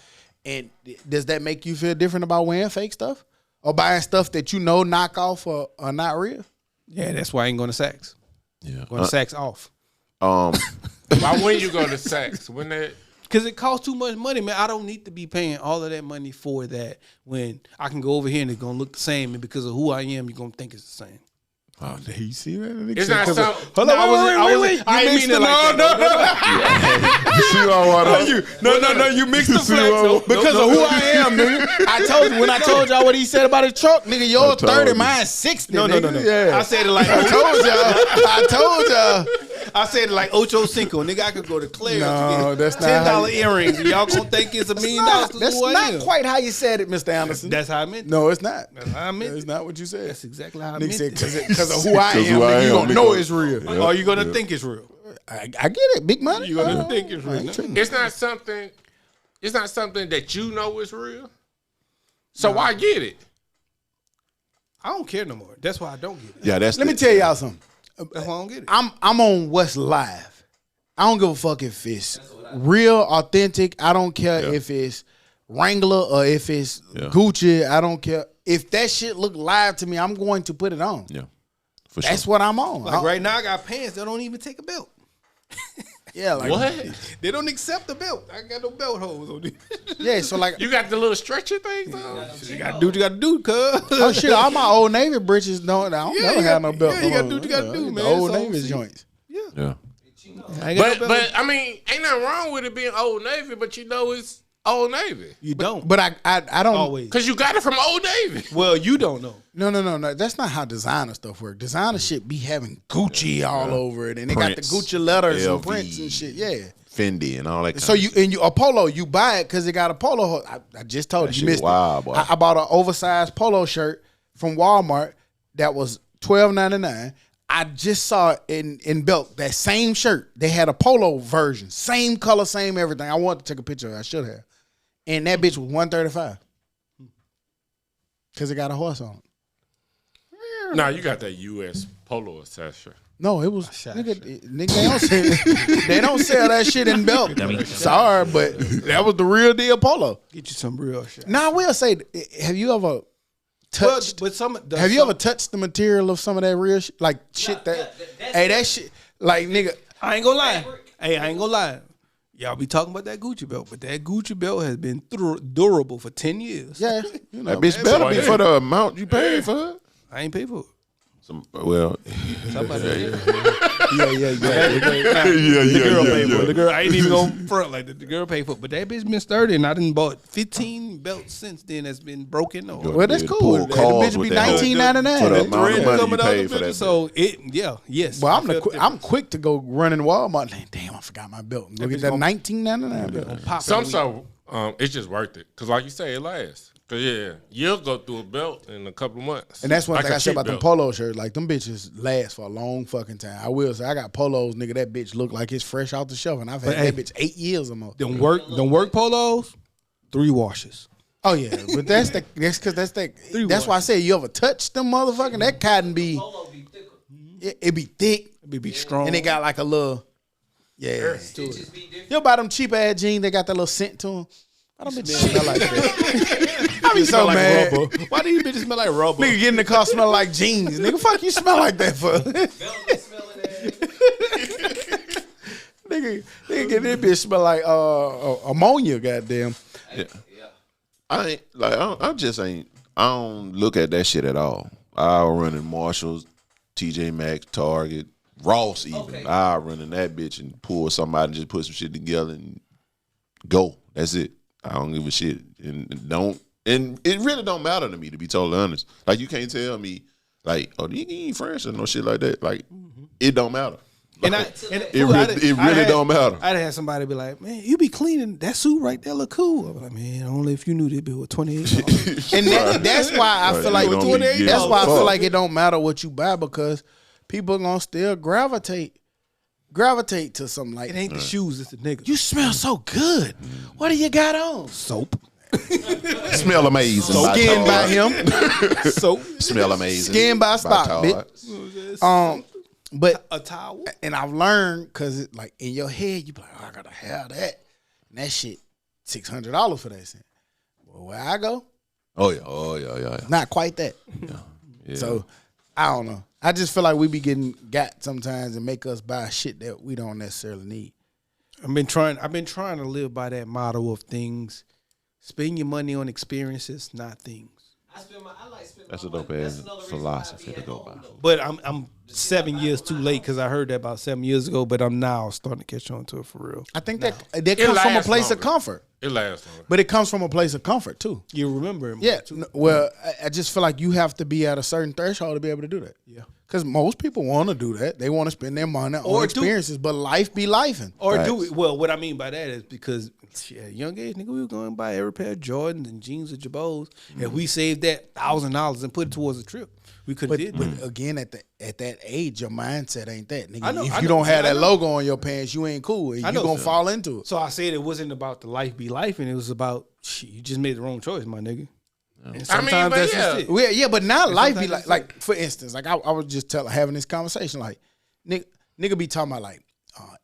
And does that make you feel different about wearing fake stuff or buying stuff that you know knockoff or not real? Yeah, that's why I ain't going to Saks. Yeah. Going to Saks off. Why wouldn't you go to Saks? When that Because it costs too much money, man. I don't need to be paying all of that money for that when I can go over here and it's going to look the same. And because of who I am, you're going to think it's the same. Oh, you see that? it's not something. Hold on, wait. I ain't mean it like that. You see what I want? You mixed the See flex what- because of who I am, nigga. I told you when I told y'all what he said about his truck, nigga. Yours told 30, you. mine 60. No. nigga. Yeah. I said it like I told y'all. I said it like Ocho Cinco. Nigga, I could go to Claire's No, to that's get not how $10 earrings. And y'all gonna think it's $1 million because That's who I not am. quite how you said it, Mr. Anderson. That's how I meant it. No, it's not. That's how I meant It's it. not what you said. That's exactly how I Nigga meant said it. because of who I 'Cause am, who I nigga, you am, gonna nigga. know it's real. Yeah. Or you gonna think it's real. I get it, big money. You gonna think it's real. It's not something. It's not something that you know is real. So why get it? I don't care no more. That's why I don't get it. Yeah, that's Let me tell y'all something. That's why I don't get it. I'm on what's live. I don't give a fuck if it's real, authentic. I don't care if it's Wrangler or if it's Gucci. I don't care. If that shit look live to me, I'm going to put it on. Yeah. For That's sure. what I'm on. Like right now, I got pants that don't even take a belt. Yeah, like What? They don't accept the belt. I got no belt holes on these. Yeah, so like You got the little stretcher things on? You gotta do what you gotta do, cuz. oh shit, all my Old Navy britches don't Yeah, never you have got- no belt. yeah, you gotta do what you gotta do, The man. Old So, Navy see. joints. Yeah. I ain't got no belt. But I mean, ain't nothing wrong with it being Old Navy, but you know it's Old Navy You don't. But I don't Always. because you got it from Old Navy. Well, you don't know. No. That's not how designer stuff works. Designer shit be having Gucci all over it, and they got the Prints, Gucci letters and LV. prints and shit. Yeah. Fendi and all that. So you a polo, you buy it because it got a polo. I just told That you, shit missed wild, it. boy. I bought an oversized polo shirt from Walmart that was $12.99. I just saw in Belk, that same shirt. They had a polo version. Same color, same everything. I wanted to take a picture of it. I should have. And that bitch was $135. Because it got a horse on it. Nah, you got that U.S. polo accessory. No, it was nigga, they don't sell that shit in Belk. Sorry, but that was the real deal polo. Get you some real shit. Now I will say, have you ever touched? Have you ever touched the material of some of that real shit? Like shit that shit, like nigga. I ain't gonna lie. Hey, I ain't gonna lie. Y'all be talking about that Gucci belt, but that Gucci belt has been durable for 10 years. Yeah, you know, That bitch better be for the amount you paid for it. I ain't paid for it. Well, Somebody yeah. The girl paid for it. The girl, I ain't even gonna front like that. The girl paid for it. But that bitch been sturdy, and I done bought 15 belts since then that's been broken. Or well, that's cool. That bitch be $19.99. For the amount of money you paid for that. So yes. Well, I'm quick to go run in Walmart. Like, damn, I forgot my belt. Go get that $19.99 belt. Some so it's just worth it because, like you say, it lasts. Cause you'll go through a belt in a couple of months. And that's one like thing I said about them belt. polo shirts. Like them bitches last for a long fucking time. I will say I got polos, nigga. That bitch look like it's fresh off the shelf, and I've had that bitch 8 years or more. Them work polos, 3 washes. Oh yeah, but that's why I say you ever touch them motherfucking that cotton be Polo be thicker. it be thick It be strong. and they got like a little It just be different. You buy them cheap ass jeans, they got that little scent to them. I don't bitches smell like that. I be so mad. Why do you bitches smell like rubber? Nigga get in the car smell like jeans. Nigga, fuck you smell like that for? Velvet smelling ass. nigga get this bitch smell like ammonia. Goddamn. Yeah. I don't look at that shit at all. I'll run in Marshalls, TJ Maxx, Target, Ross even. Okay. I'll run in that bitch and pull somebody and just put some shit together and go. That's it. I don't give a shit. And it really don't matter to me, to be totally honest. Like, you can't tell me, like, oh, you ain't French or no shit like that. Like, it don't matter. Like, it really don't matter. I'd have somebody be like, man, you be cleaning that suit right there look cool. I'm like, man, only if you knew that bill was $28. And that's why I feel like that's why I feel like it don't matter what you buy because people gonna still gravitate to something like It ain't the shoes, it's the nigga. you smell so good. What do you got on? soap. Smell amazing. Skin by him. Soap. Smell amazing. Skin by stock, Todd. bitch. But A towel. and I've learned because it like in your head you be like, oh, I gotta have that. And that shit $600 for that shit. Well, where I go, Oh yeah. not quite that. Yeah. So I don't know. I just feel like we be getting got sometimes and make us buy shit that we don't necessarily need. I've been trying to live by that motto of things. Spend your money on experiences, not things. I like spending That's my a dope money. ass That's another reason philosophy why I be to at go home, by. though. But I'm 7 years too late because I heard that about 7 years ago. But I'm now starting to catch on to it for real. I think that comes from a lasts place of longer. comfort. It lasts longer. But it comes from a place of comfort too. You remember it more, Yeah. too. Well, I just feel like you have to be at a certain threshold to be able to do that. Yeah. Because most people want to do that. They want to spend their money on Or do- experiences, but life be lifing. Or do it. Well, what I mean by that is because shit, at a young age, nigga, we were going to buy every pair of Jordans and jeans or Jabos. If we saved that $1,000 and put it towards a trip, we could have did that. But again, at that age, your mindset ain't that. Nigga, I know, if I you know, don't have I that know. logo on your pants, you ain't cool. And I you know, going to sir. fall into it. So I said it wasn't about the life be life, and it was about shit, you just made the wrong choice, my nigga. And sometimes but that's yeah. just it. Well, yeah, but now life be sometimes like for instance, like I was just having this conversation, like nigga be talking about like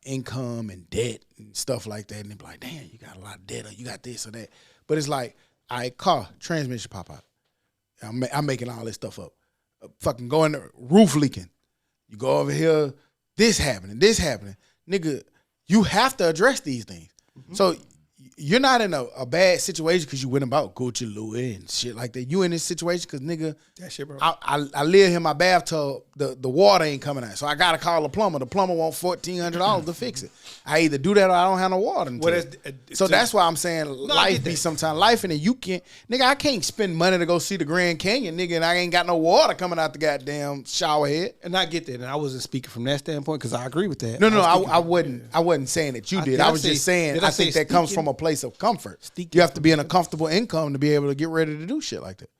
income and debt and stuff like that, and they be like, damn, you got a lot of debt, or you got this or that. But it's like, all right, car transmission pop out. I'm making all this stuff up. Fucking going there, roof leaking. You go over here, this happening, nigga. You have to address these things. So you're not in a bad situation because you went about Gucci, Louis, and shit like that. You in this situation because, nigga, That shit, bro. I live in my bathtub. The water ain't coming out, so I gotta call a plumber. The plumber want $1,400 to fix it. I either do that or I don't have no water. Well, So that's why I'm saying I life get be that. sometimes life, and then you can't, nigga. I can't spend money to go see the Grand Canyon, nigga, and I ain't got no water coming out the goddamn shower head. And I get that, and I wasn't speaking from that standpoint because I agree with that. No, I was speaking I wasn't saying that you did. did I I was say- just saying did I I think say that comes speaking? from a place of comfort. Speaking You have to be in a comfortable income to be able to get ready to do shit like that.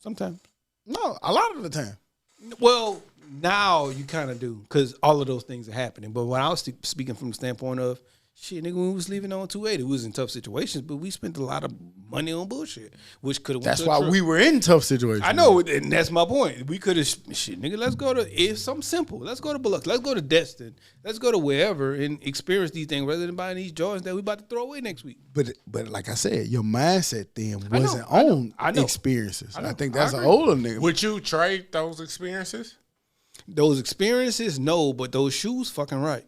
sometimes. No, a lot of the time. Well, now you kind of do because all of those things are happening. But when I was speaking from the standpoint of shit, nigga, when we was leaving on 280, we was in tough situations, but we spent a lot of money on bullshit, which could have. That's why we were in tough situations. I know, and that's my point. We could have shit, nigga. Let's go to it's something simple. Let's go to Biloxi. Let's go to Destin. Let's go to wherever and experience these things rather than buying these Jordans that we about to throw away next week. But like I said, your mindset then wasn't on experiences. I think that's an older nigga. Would you trade those experiences? Those experiences, no, but those shoes, fucking right.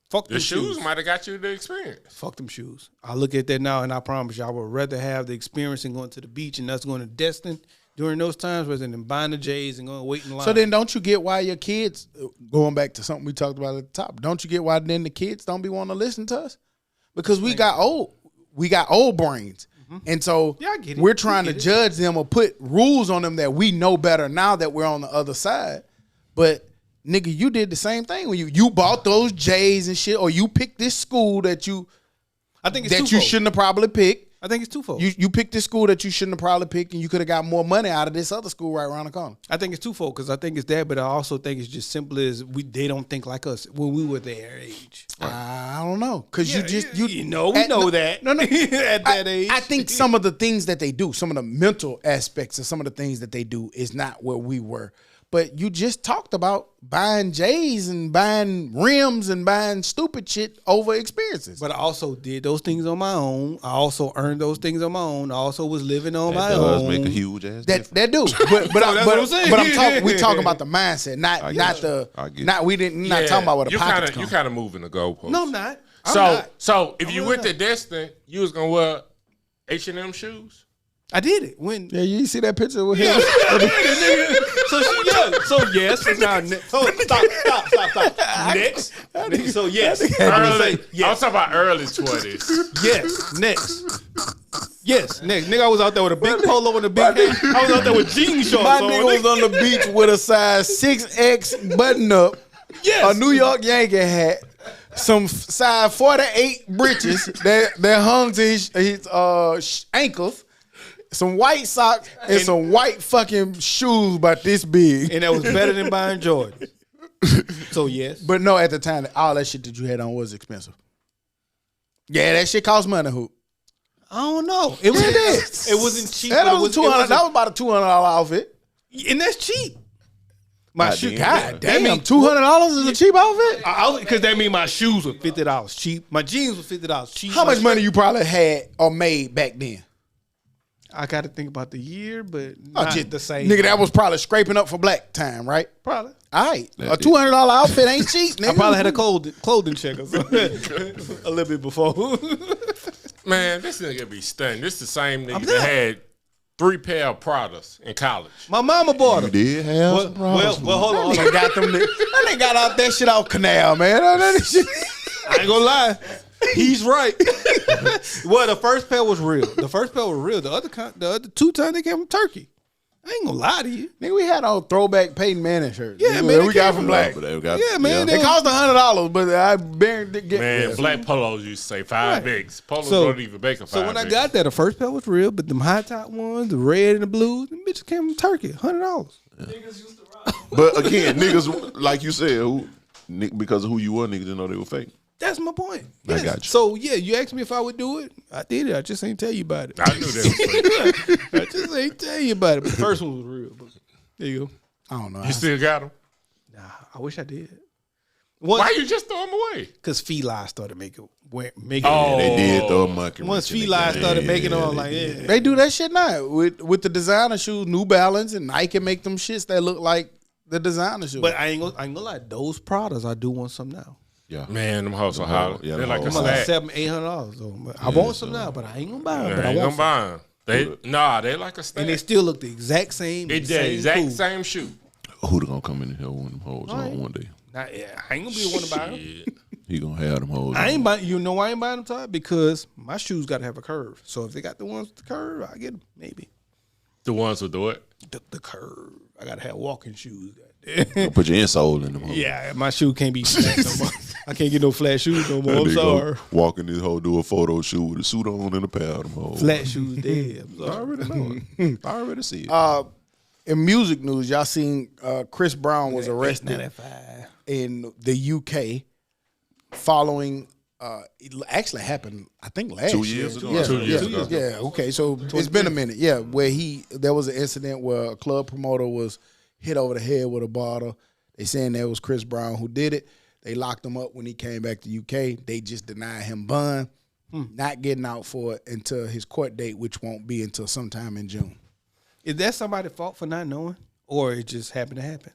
Fuck The shoes might have got you the experience. Fuck them shoes. I look at that now, and I promise you, I would rather have the experience in going to the beach and us going to Destin during those times rather than buying the J's and going to wait in line. So then don't you get why your kids, going back to something we talked about at the top, don't you get why then the kids don't be wanting to listen to us? Because we got old brains. Mm-hmm. And so I get it. We're trying to judge them or put rules on them that we know better now that we're on the other side. But nigga, you did the same thing when you bought those J's and shit, or you picked this school that you shouldn't have probably picked. I think it's twofold. You picked this school that you shouldn't have probably picked, and you could have got more money out of this other school right around the corner. I think it's twofold because I think it's that, but I also think it's just simple as they don't think like us when we were their age. I don't know because we know that. No, at that age. I think some of the things that they do, some of the mental aspects of some of the things that they do is not where we were. But you just talked about buying J's and buying rims and buying stupid shit over experiences. But I also did those things on my own. I also earned those things on my own. I also was living on my own. That does make a huge ass difference. That do. But what I'm saying. But we talking about the mindset, not talking about what the pockets come. You kind of moving the goalpost. No, I'm not. So if you went to Destin, you was gonna wear H&M shoes. I did it when. Yeah, you see that picture with him. So yes. Now, stop. Next. So yes. I was talking about early 20s. Yes. Next. Yes. Next. Nigga, I was out there with a big polo and a big hat. I was out there with jean shorts. My nigga was on the beach with a size 6X button up. Yes. A New York Yankee hat. Some size 48 breeches that hung to his ankles. Some white socks and some white fucking shoes about this big. And that was better than buying Jordan. So, yes. But no, at the time, all that shit that you had on was expensive. Yeah, that shit cost money, Hoop. I don't know. It wasn't cheap. That was $200. That was about a $200 outfit. And that's cheap. My shoes. God damn, $200 is a cheap outfit? Because that means my shoes were $50 cheap. My jeans were $50 cheap. How much money you probably had or made back then? I got to think about the year, but not the same. Nigga, that was probably scraping up for black time, right? Probably. All right. A $200 outfit ain't cheap, nigga. I probably had a clothing check or something a little bit before. Man, this nigga be stunned. This the same nigga that had 3 pair of Pradas in college. My mama bought them. You did have well, hold on. They got them. They got out that shit out Canal, man. I ain't gonna lie. He's right. Well, the first pair was real. The other 2 times they came from Turkey. I ain't gonna lie to you. Nigga, we had on throwback Peyton Manning shirts. Yeah, man. We got from Black. Man. They cost $100, but I barely did get. Man, Black polos used to say $5. Polos don't even make a $5. So when I got there, the first pair was real, but them high top ones, the red and the blues, them bitches came from Turkey. $100. Niggas used to rock. But again, niggas, like you said, because of who you were, niggas didn't know they were fake. That's my point. I got you. So yeah, you asked me if I would do it. I did it. I just ain't tell you about it. I knew that was fake. I just ain't tell you about it. But the first one was real. But there you go. I don't know. You still got them? Nah, I wish I did. Why you just throw them away? Because Feli started making They did throw a monkey. Once Feli started making them, I'm like, yeah. They do that shit now with the designer shoes, New Balance, and Nike make them shits that look like the designer shoes. But I ain't gonna lie, those Pradas, I do want some now. Yeah, man, them hoes are hot. Yeah, they're like a like snack. $700-800. I want some now, but I ain't gonna buy them. But I ain't want gonna buy them. They like a snack. And they still look the exact same. It did exact same shoe. Who gonna come in here with them hoes on one day? I ain't gonna be the one to buy them. He gonna have them hoes. I ain't buying. You know why I ain't buying them, Todd? Because my shoes gotta have a curve. So if they got the ones with the curve, I get them maybe. The ones with the what? The curve. I gotta have walking shoes. Put your insole in them hoes. Yeah, my shoe can't be flat no more. I can't get no flat shoes no more. I'm sorry. Walking this hoe, do a photo shoot with a suit on and a pair of them hoes. Flat shoes dead. I already know it. I already see it. in music news, y'all seen Chris Brown was arrested 95. in the UK following. It actually happened, I think, last 2 year. years ago. Yeah, 2 years yeah, ago. yeah. Okay, so it's been a minute. Yeah, where there was an incident where a club promoter was hit over the head with a bottle. They saying that was Chris Brown who did it. They locked him up when he came back to UK. They just denied him bond, not getting out for it until his court date, which won't be until sometime in June. Is that somebody's fault for not knowing, or it just happened to happen?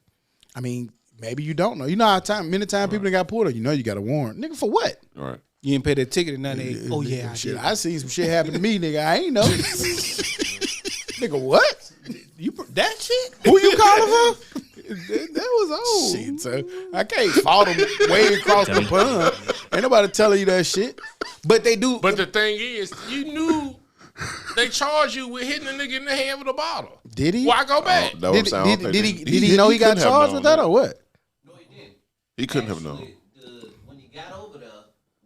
I mean, maybe you don't know. You know how many times people got pulled up. You know you got a warrant, nigga, for what? All right. You didn't pay that ticket and now they. Oh yeah, I Shit, did. I seen some shit happen to me, nigga. I ain't know. Nigga, what? That shit? Who you calling for? That was old. Shit, so I can't fault them way across the pond. Ain't nobody telling you that shit. But they do. But the thing is, you knew they charged you with hitting a nigga in the head with a bottle. Did he? Why go back? That was saying, Did he know he got couldn't have charged known with that or what? No, he didn't. He couldn't have known. Actually, when he got over there,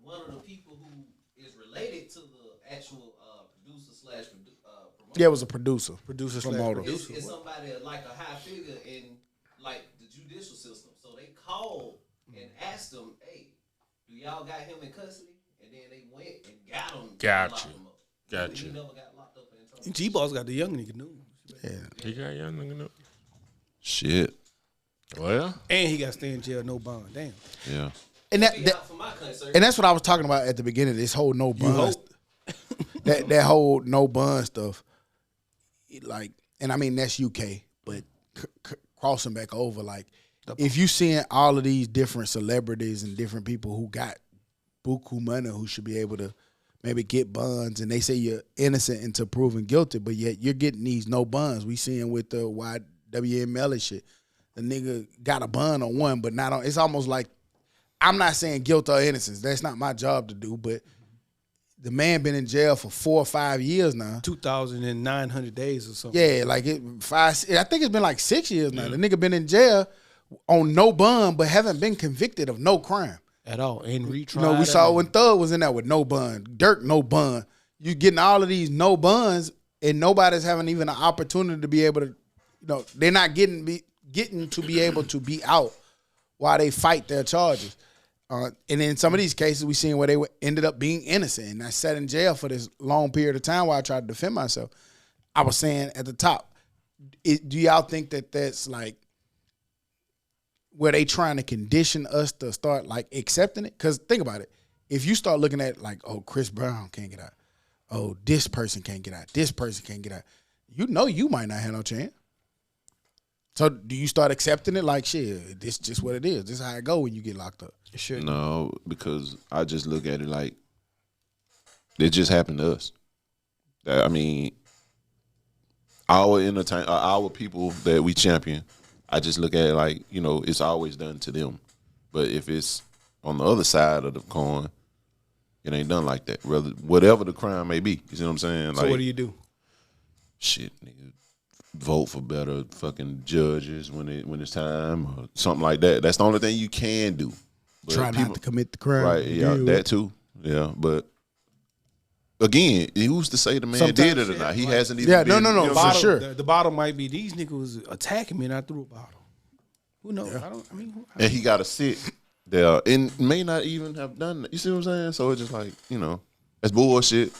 one of the people who is related to the actual producer slash promoter. Yeah, it was a producer. Producer Promoter. It's somebody like a high figure in like the judicial system. So they called and asked them, "Hey, do y'all got him in custody?" And then they went and got him. Got and locked you. him up. Got He you. never got locked up in trouble. G-Boss got the young nigga new. He got young nigga. No. Shit. Well, And he got to stay in jail, no bond. Damn. Yeah. And Speak out for my concern. and that's what I was talking about at the beginning. This whole no bond, that whole no bond stuff. Like, and I mean that's UK, but crossing back over, like, if you seeing all of these different celebrities and different people who got buku money who should be able to maybe get bonds, and they say you're innocent until proven guilty, but yet you're getting these no bonds. We seeing with the YWML shit, the nigga got a bond on one, but not on. It's almost like, I'm not saying guilt or innocence. That's not my job to do, but the man been in jail for 4 or 5 years now. 2,900 days or something. Yeah, like I think it's been like 6 years now. The nigga been in jail on no bond, but haven't been convicted of no crime. At all. And retried. You know, we saw when Thug was in there with no bond. Dirk, no bond. You getting all of these no bonds, and nobody's having even an opportunity to be able to, they're not getting to be able to be out while they fight their charges. And in some of these cases, we seen where they ended up being innocent, and I sat in jail for this long period of time while I tried to defend myself. I was saying at the top, do y'all think that that's like where they trying to condition us to start like accepting it? Because think about it. If you start looking at like, oh, Chris Brown can't get out. Oh, this person can't get out. This person can't get out. You might not have no chance. So do you start accepting it like, shit, this just what it is. This is how it go when you get locked up. Sure. No, because I just look at it like it just happened to us. I mean, our people that we champion, I just look at it like, it's always done to them. But if it's on the other side of the coin, it ain't done like that. Whatever the crime may be. You see what I'm saying? So like, what do you do? Shit, nigga. Vote for better fucking judges when it's time or something like that. That's the only thing you can do. But Try not to commit the crime. Right, yeah, that too. Yeah, but again, who's to say the man did it or not? He hasn't even been. No, you know, for Bottom, sure. The bottom might be these niggas was attacking me and I threw a bottle. Who knows? Yeah. and he got to sit there and may not even have done that. You see what I'm saying? So it's just like, that's bullshit.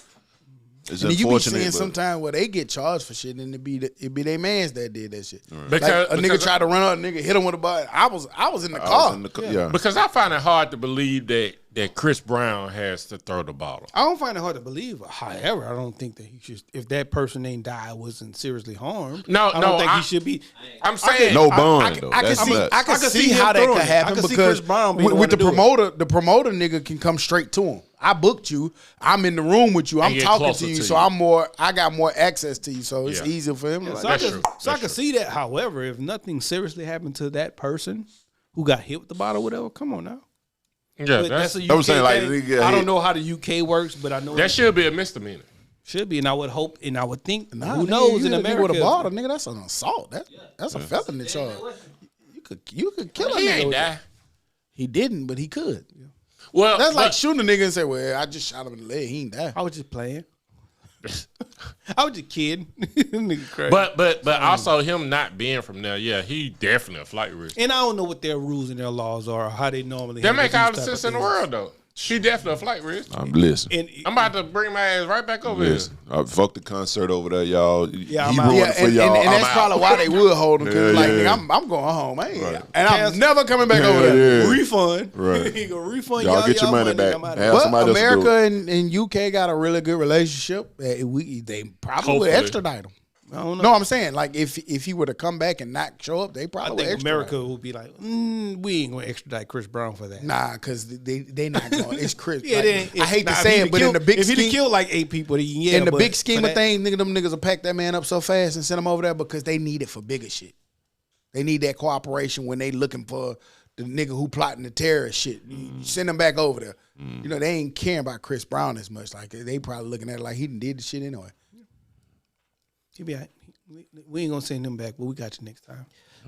It's And you be unfortunate. seeing but- sometimes where they get charged for shit, and it be their mans that did that shit. Because- like a nigga because- tried to run up, a nigga hit him with a button. I was in the I car. was in the car. Yeah. because I find it hard to believe that Chris Brown has to throw the bottle. I don't find it hard to believe. However, I don't think that he should. If that person ain't died, wasn't seriously harmed. No, I don't no, think I- he should be. I'm saying No bond though. I can That's see, nuts. I can I see him how that throwing could it. I happen can see because Chris Brown being the with one the to do it. promoter nigga can come straight to him. I booked you. I'm in the room with you. I'm get talking closer to you, to so you. I got more access to you. So it's Yeah. easier for him. So That's I true. can, so I That's can see that. However, if nothing seriously happened to that person who got hit with the bottle, or whatever, come on now. Yeah, But that's, a I'm UK saying, like, thing. nigga got I hit. don't know how the UK works, but I know that it should be a misdemeanor. should be, and I would hope, and I would think. Nah, who nigga, knows you in hit a nigga America? with a bottle, nigga? That's an assault. That's a felony charge. You could kill a He nigga. ain't with that. die. He didn't, but he could. Well, That's like but- shooting a nigga and say, "Well, I just shot him in the leg. He ain't die." I was just playing. I was just kidding. Nigga crazy. But also him not being from there, yeah, he definitely a flight risk. And I don't know what their rules and their laws are, or how they normally. That make all these the type sense of in the things. world though. She definitely a flight risk. Listen. And I'm about to bring my ass right back over here. Fuck the concert over there, y'all. Yeah, he I'm out. ruined Yeah, it for and y'all. that's I'm probably out. why they would hold him. Cause Yeah, like, yeah. nigga, I'm going home. I ain't, Right. and I'm never coming back over Yeah, there. yeah. refund. Right. He gonna refund Y'all y'all get your money back. I'm out of Have here. somebody But else to do America and UK got a really good relationship. They probably would Hopefully. extradite him. I don't know. No, I'm saying like if he were to come back and not show up, they I probably would think extradite America will be like, we ain't gonna extradite Chris Brown for that. Nah, because they not going. It's Chris. Yeah, like, then I hate to say it, but in the big if he'd scheme, killed like 8 people, then yeah. in the but big for scheme of that- things, nigga, them niggas will pack that man up so fast and send him over there because they need it for bigger shit. They need that cooperation when they looking for the nigga who plotting the terrorist shit. You send them back over there. You know, they ain't caring about Chris Brown as much. Like they probably looking at it like he done did the shit anyway. he be all right. We ain't gonna send him back, but we got you next time.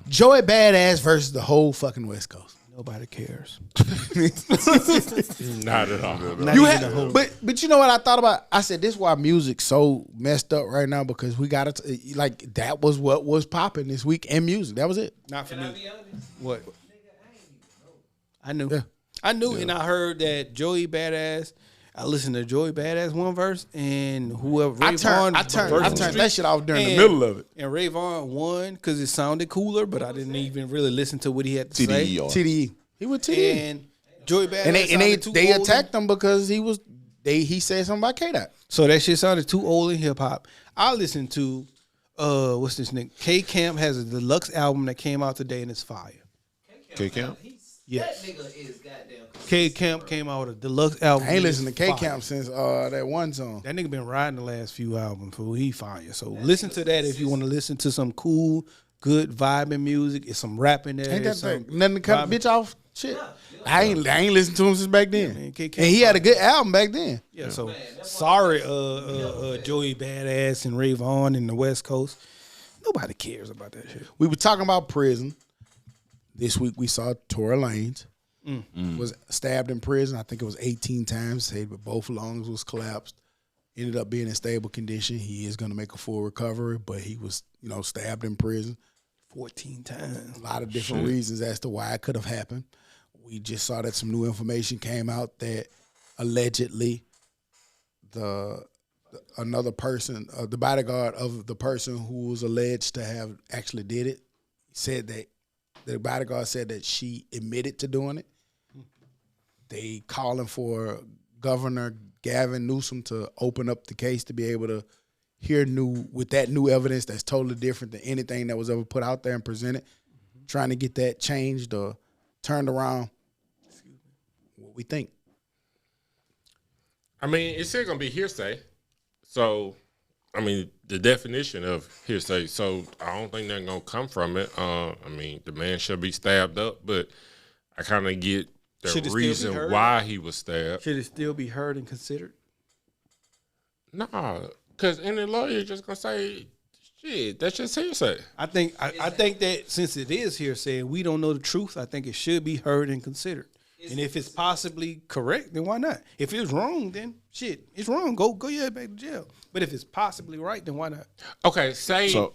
Joey Badass versus the whole fucking West Coast. Nobody cares. Not at all. Not You even had, the whole. but you know what I thought about? I said this is why music's so messed up right now because we got to like that was what was popping this week in music. That was it. Not for Can I me. be honest? What? Nigga, I ain't even know. I knew. Yeah. I knew, and I heard that Joey Badass. I listened to Joey Badass one verse, and whoever Ray I turned that shit off during the middle of it. And Ray Vaughn won because it sounded cooler, but I didn't even really listen to what he had to say. TDE. or- TDE. He was TDE. And Joey Badass And they sounded too they old. attacked him because he said something about K-Dot. So that shit sounded too old in hip hop. I listened to what's this nigga? K Camp has a deluxe album that came out today and it's fire. K-Camp? Yes. That nigga is goddamn. K Camp came out with a deluxe album. I ain't and listened to it's K-Camp fire. since that one song. That nigga been riding the last few albums, fool. He fire. So listen to that if you want to listen to some cool, good vibing music. It's some rapping there. Ain't It's that some nothing to cut a vibing. bitch off? Shit. I ain't listened to him since back then. man, and K-Camp he had a good album back then. Yeah, so sorry, Joey Badass and Ray Vaughn in the West Coast. Nobody cares about that shit. We were talking about prison. This week we saw Tory Lanez was stabbed in prison. I think it was 18 times. Said but both lungs was collapsed. Ended up being in stable condition. He is going to make a full recovery, but he was, stabbed in prison. 14 times. A lot of different reasons as to why it could have happened. We just saw that some new information came out that allegedly another person, the bodyguard of the person who was alleged to have actually did it, said that the bodyguard said that she admitted to doing it. They calling for Governor Gavin Newsom to open up the case to be able to hear with that new evidence that's totally different than anything that was ever put out there and presented. Trying to get that changed or turned around. What we think. I mean, it's still gonna be hearsay. So, I mean, the definition of hearsay. So, I don't think they're gonna come from it. I mean, the man should be stabbed up, but I kind of get Should it the still be reason heard? why he was stabbed. Should it still be heard and considered? Nah, because any lawyer just gonna say, "Shit, that's just hearsay." I think that since it is hearsay and we don't know the truth, I think it should be heard and considered. And if it's possibly correct, then why not? If it's wrong, then shit, it's wrong. Go your back to jail. But if it's possibly right, then why not? Okay, say So-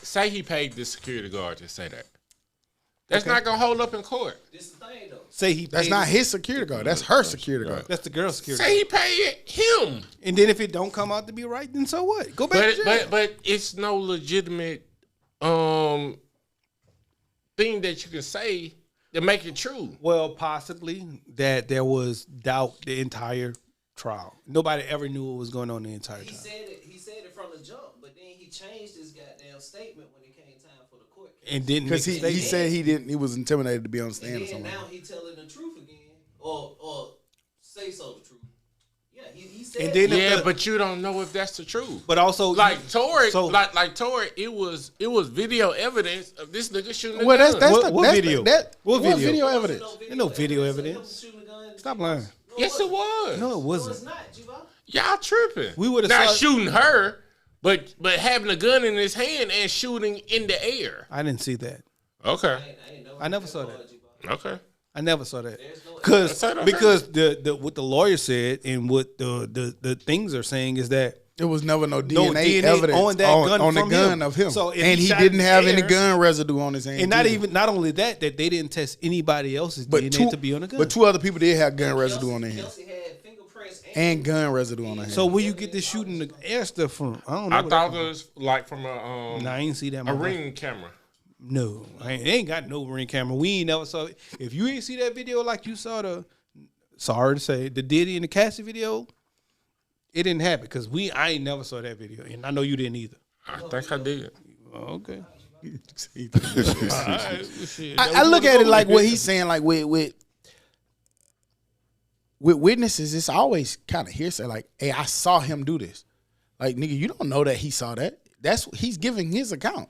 say he paid the security guard to say that. That's not gonna hold up in court. This is the thing though. Say he That's paid not it. his security guard. That's her security guard. That's the girl's security. Say he paid him. And then if it don't come out to be right, then so what? Go back to jail. But it's no legitimate thing that you can say to make it true. Well, possibly that there was doubt the entire trial. Nobody ever knew what was going on the entire He time. said it from the jump, but then he changed his goddamn statement when it came time for the court case. And didn't Because make a he statement. said he was intimidated to be on stand or And then something. now he telling the truth again, or say so the truth. Yeah, he said. And then if Yeah, the- but you don't know if that's the truth. But also Like Tory, so- like Tory, it was video evidence of this nigga shooting. Well, that's What that's video? That, What what video? video evidence? There's no video evidence. Stop lying. Yes, it was. No, it No, wasn't. it's not, Jiva. Y'all tripping. We would've not saw- shooting her, but having a gun in his hand and shooting in the air. I didn't see that. Okay. I never saw that. Okay. I never saw that. no- Because Okay. because the what the lawyer said and what the things are saying is that There was never no DNA, DNA evidence on that gun on the from gun him. of him. So if and he he shot didn't in the have any air- gun residue on his hand. And not only that they didn't test anybody else's DNA to be on the gun. But 2 other people did have gun residue on their hand. Kelsey had fingerprints And gun residue on their hand. So where you get this shooting the air stuff from? I don't know. I where thought that it was like from a Nah, I ain't see that. a ring camera. No, I ain't got no ring camera. We ain't never saw it. If you ain't see that video like you saw sorry to say, the Diddy and the Cassie video, it didn't happen because I ain't never saw that video, and I know you didn't either. I think I did. Okay. I look at it like what he's saying, like with witnesses, it's always kind of hearsay. Like, hey, I saw him do this. Like, nigga, you don't know that he saw that. He's giving his account.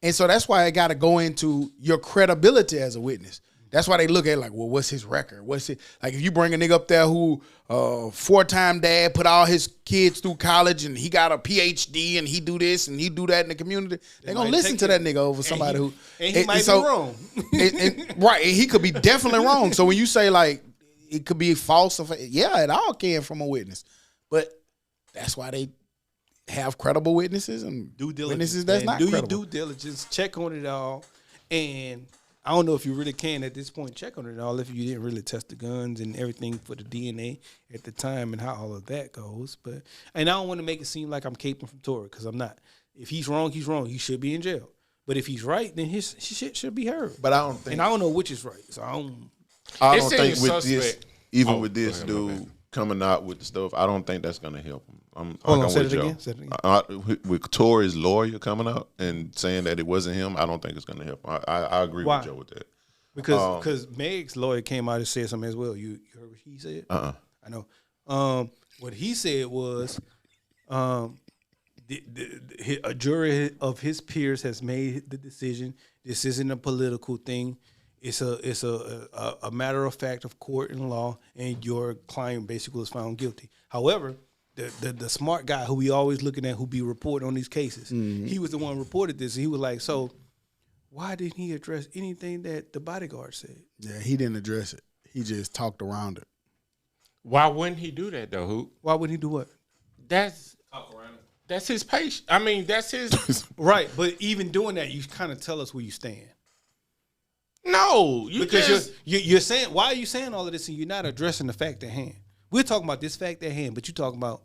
And so that's why I got to go into your credibility as a witness. That's why they look at it like, well, what's his record? What's it like? If you bring a nigga up there who 4-time dad, put all his kids through college, and he got a PhD, and he do this and he do that in the community, they gonna listen to that nigga over somebody who he might be wrong. Right, and he could be definitely wrong. So when you say like it could be false, yeah, it all can from a witness, but that's why they have credible witnesses and Due diligence. witnesses that's not do credible. your due diligence, check on it all, and I don't know if you really can at this point check on it all if you didn't really test the guns and everything for the DNA at the time and how all of that goes. And I don't want to make it seem like I'm caping from Torah because I'm not. If he's wrong, he's wrong. He should be in jail. But if he's right, then his shit should be heard. But I don't think. And I don't know which is right. So I don't I It don't think seems with this, suspect. even with this go ahead, my dude coming out with the stuff, I don't think that's gonna help him. Hold on, I'm say with it y'all. again, say it again. With Tory's lawyer coming out and saying that it wasn't him, I don't think it's gonna help. I agree Why? with Joe with that. because Meg's lawyer came out and said something as well. You heard what he said? I know. What he said was a jury of his peers has made the decision. This isn't a political thing. It's a matter of fact of court and law, and your client basically was found guilty. However, the smart guy who we always looking at who be reporting on these cases, he was the one who reported this. And he was like, so why didn't he address anything that the bodyguard said? Yeah, he didn't address it. He just talked around it. Why wouldn't he do that though, Hoop? Why wouldn't he do what? That's his patient. I mean, that's his. Right, but even doing that, you kind of tell us where you stand. No, you Because just you're saying, why are you saying all of this and you're not addressing the fact at hand? We're talking about this fact at hand, but you're talking about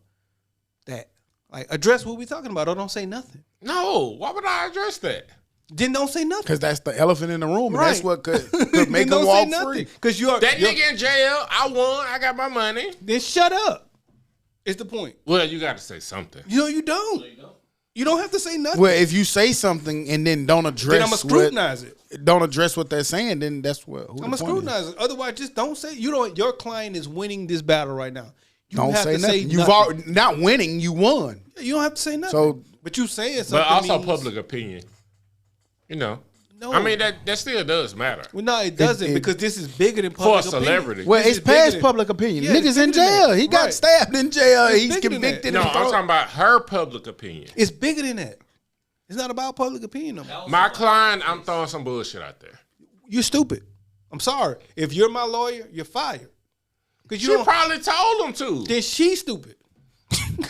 that. Like, address what we're talking about or don't say nothing. no. Why would I address that? Then don't say nothing. Because that's the elephant in the room. And Right. that's what could make Then him don't walk say nothing. free. Because you're That nigga in jail. I won. I got my money. Then shut up. Is the point. Well, you got to say something. You know, you don't. You don't have to say nothing. Well, if you say something and then don't address then I'm going to scrutinize it. don't address what they're saying, then that's what I'm gonna scrutinize it. Otherwise, just don't say. You don't. Your client is winning this battle right now. You Don't have say to nothing. Say You've already, not winning, you won. You don't have to say nothing. So- but you saying something. But also means, public opinion. You know. No. I mean, that still does matter. Well, no, it doesn't it- because this is bigger than For a public opinion. celebrity. Well, This it's is bigger past than- public opinion. Yeah, it's Niggas in bigger than jail. that. He got Right. stabbed in jail. It's He's bigger than that. convicted. No, and I'm thrown- talking about her public opinion. It's bigger than that. It's not about public opinion no more. My client, I'm throwing some bullshit out there. You're stupid. I'm sorry. If you're my lawyer, you're fired. Because She probably told him to. then she's stupid.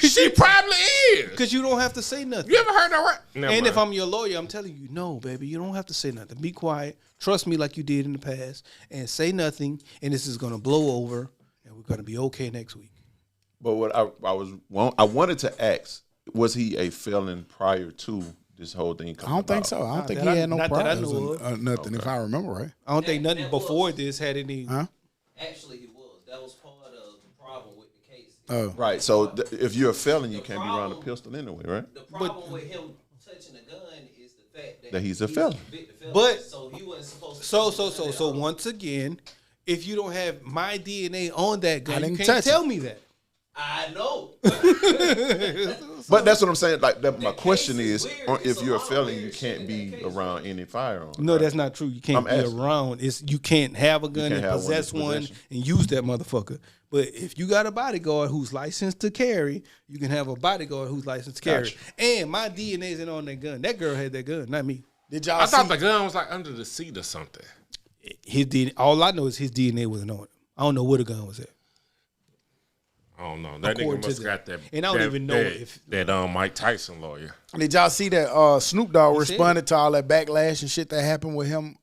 She probably is. Because you don't have to say nothing. You ever heard that word? Never And if mind. I'm your lawyer, I'm telling you, no, baby, you don't have to say nothing. Be quiet. Trust me like you did in the past. And say nothing. And this is going to blow over. And we're going to be okay next week. But what I wanted to ask, was he a felon prior to this whole thing I coming don't think about? so. I don't think he that I- had no not that I problems. know of. Nothing, if I remember right. I don't think nothing that before was- this had any. Huh? Actually, he was. That was part of the problem with the case. Right. So if you're a felon, you can't be around a pistol anyway, right? The problem with him touching a gun is the fact That he's a felon. convicted felon. But- so he wasn't supposed to. So once again, if you don't have my DNA on that gun, you didn't can't touch tell it. me that. I know. But that's what I'm saying. Like my question case is, is weird. if It's a you're a lot of felon, weird you shit can't in be that case, around any firearm. No, right? that's not true. You can't I'm be asking. around. It's you can't have a gun can't and have one in possess one possession. and use that motherfucker. But if you got a bodyguard who's licensed to carry, you can have a bodyguard who's licensed to carry. Gotcha. And my DNA isn't on that gun. That girl had that gun, not me. Did y'all I thought see? the gun was like under the seat or something. His DNA. All I know is his DNA wasn't on it. I don't know where the gun was at. I don't know. That nigga According to must them. got that. And I don't even know if- that Mike Tyson lawyer. Did y'all see that Snoop Dogg He said responded to all that backlash and shit that happened with him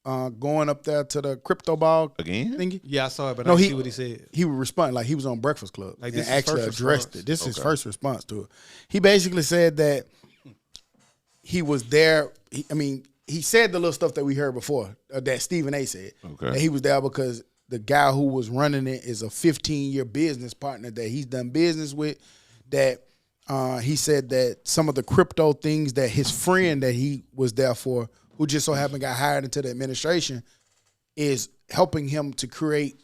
going up there to the crypto ball Again? thingy? Yeah, I saw it, but No, I he- see what he said. He would respond like he was on Breakfast Club Like, and this is actually first addressed response. it. This is his first response to it. He basically said that he was there. He said the little stuff that we heard before that Stephen A. said. Okay. That he was there because the guy who was running it is a 15-year business partner that he's done business with. That he said that some of the crypto things that his friend that he was there for, who just so happened got hired into the administration, is helping him to create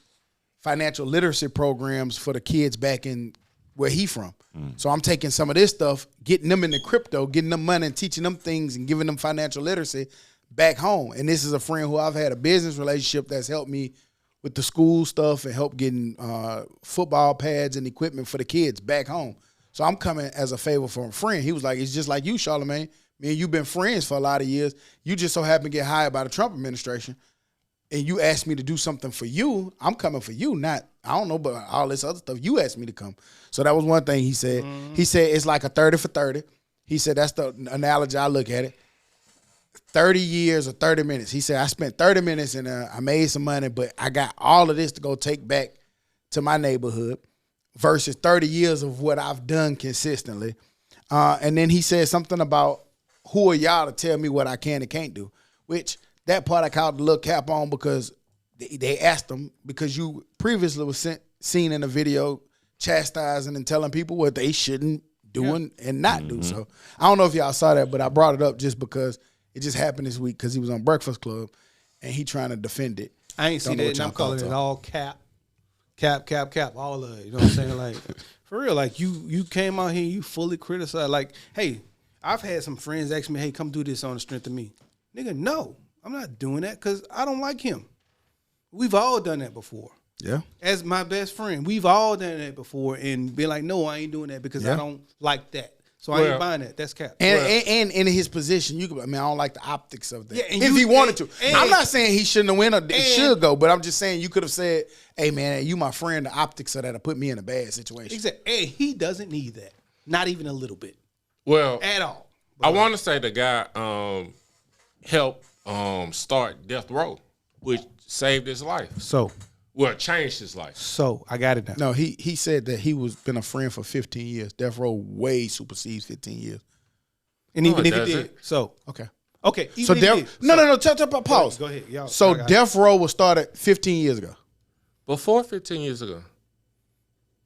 financial literacy programs for the kids back in where he from. So I'm taking some of this stuff, getting them into crypto, getting them money and teaching them things and giving them financial literacy back home. And this is a friend who I've had a business relationship that's helped me with the school stuff and help getting football pads and equipment for the kids back home. So I'm coming as a favor from a friend. He was like, it's just like you, Charlamagne. Me and you've been friends for a lot of years. You just so happen to get hired by the Trump administration. And you asked me to do something for you, I'm coming for you, not, I don't know, but all this other stuff, you asked me to come. So that was one thing he said. He said it's like a 30 for 30. He said that's the analogy I look at it. 30 years or 30 minutes. He said I spent 30 minutes and I made some money, but I got all of this to go take back to my neighborhood versus 30 years of what I've done consistently. And then he said something about who are y'all to tell me what I can and can't do, which that part I called the little cap on because they asked him because you previously was seen in a video chastising and telling people what they shouldn't do and not do. So I don't know if y'all saw that, but I brought it up just because it just happened this week because he was on Breakfast Club and he trying to defend it. I ain't see Don't know that, what and y'all I'm calling thoughts it are. all cap, all of it. You know what I'm saying? Like, for real, like, you came out here, you fully criticized. Like, hey, I've had some friends ask me, hey, come do this on the strength of me. Nigga, no, I'm not doing that because I don't like him. We've all done that before. Yeah. As my best friend, we've all done that before and be like, no, I ain't doing that because I Yeah. don't like that. So I Well, ain't buying that. That's cap. And in his position, you could. I mean, I don't like the optics of that. Yeah, and if you- he wanted to, and- I'm not saying he shouldn't have went or should go, but I'm just saying you could have said, "Hey, man, you my friend. The optics of that put me in a bad situation." Exactly. Hey, he doesn't need that. Not even a little bit. Well, At all. I want to say the guy helped start Death Row, which saved his life. So Changed his life. I got it now. No, he said that he was been a friend for 15 years. Death Row way supersedes 15 years. And No, even it if he doesn't. did. So, Okay. okay. Even So if he did. no. Pause. Go ahead. Y'all, So y'all got it. Death Row was started 15 years ago. Before 15 years ago.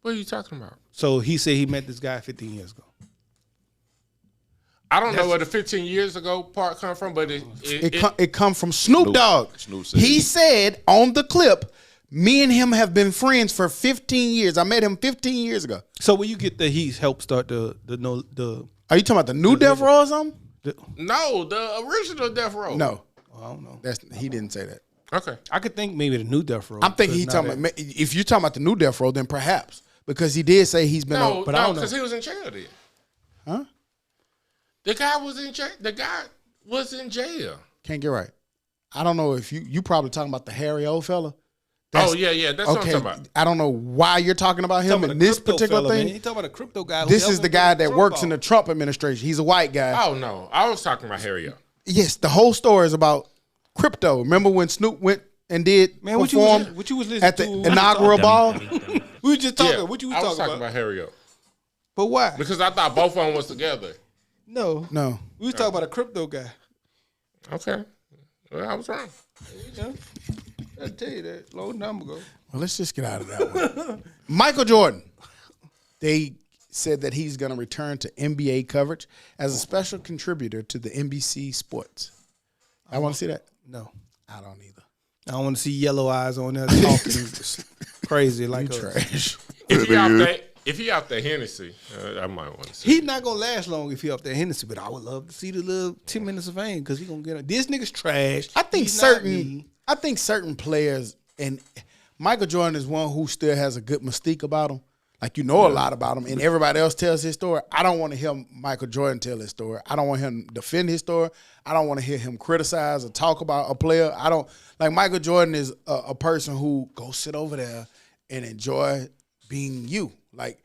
What are you talking about? So he said he met this guy 15 years ago. I don't know where the 15 years ago part come from, but It come from Snoop Dogg. Snoop said He it. said on the clip, me and him have been friends for 15 years. I met him 15 years ago. So when you get that he's helped start the Are you talking about the new Death Row or something? no, the original Death Row. No, I don't know. he didn't say that. Okay. I could think maybe the new Death Row. I'm thinking he because now talking about, if you're talking about the new Death Row, then perhaps because he did say he's been No, on. But I don't know. because he was in jail then. Huh? The guy was in jail. The guy was in jail. Can't get right. I don't know if you probably talking about the hairy old fella. Oh, yeah. That's what I'm Okay, talking about. I don't know why you're talking about him Talking in about a this crypto particular fella, thing. man. He talking about a crypto guy. This is the guy that works in the Trump administration. He's a white guy. Oh, no. I was talking about Harry. Yes, the whole story is about crypto. Remember when Snoop went and did Man, what you perform was listening at the to? inaugural ball? We were just talking. Yeah, What you was I was talking talking about Harry. But why? Because I thought both of them was together. No. No. We was talking about a crypto guy. Okay. Well, I was wrong. You know? I tell you that long time ago. Well, let's just get out of that one. Michael Jordan. They said that he's going to return to NBA coverage as a special contributor to the NBC Sports. I want to see that. No. I don't either. I don't want to see yellow eyes on there talking crazy like You a trash. If he out there Hennessy, I might want to see. He's not gonna last long if he up there Hennessy, but I would love to see the little 10 minutes of fame because he gonna get this nigga's trash. I think He's not certain me. I think certain players, and Michael Jordan is one who still has a good mystique about him. Like you know a lot about him, and everybody else tells his story. I don't want to hear Michael Jordan tell his story. I don't want him to defend his story. I don't want to hear him criticize or talk about a player. I don't like Michael Jordan is a person who go sit over there and enjoy being you. Like,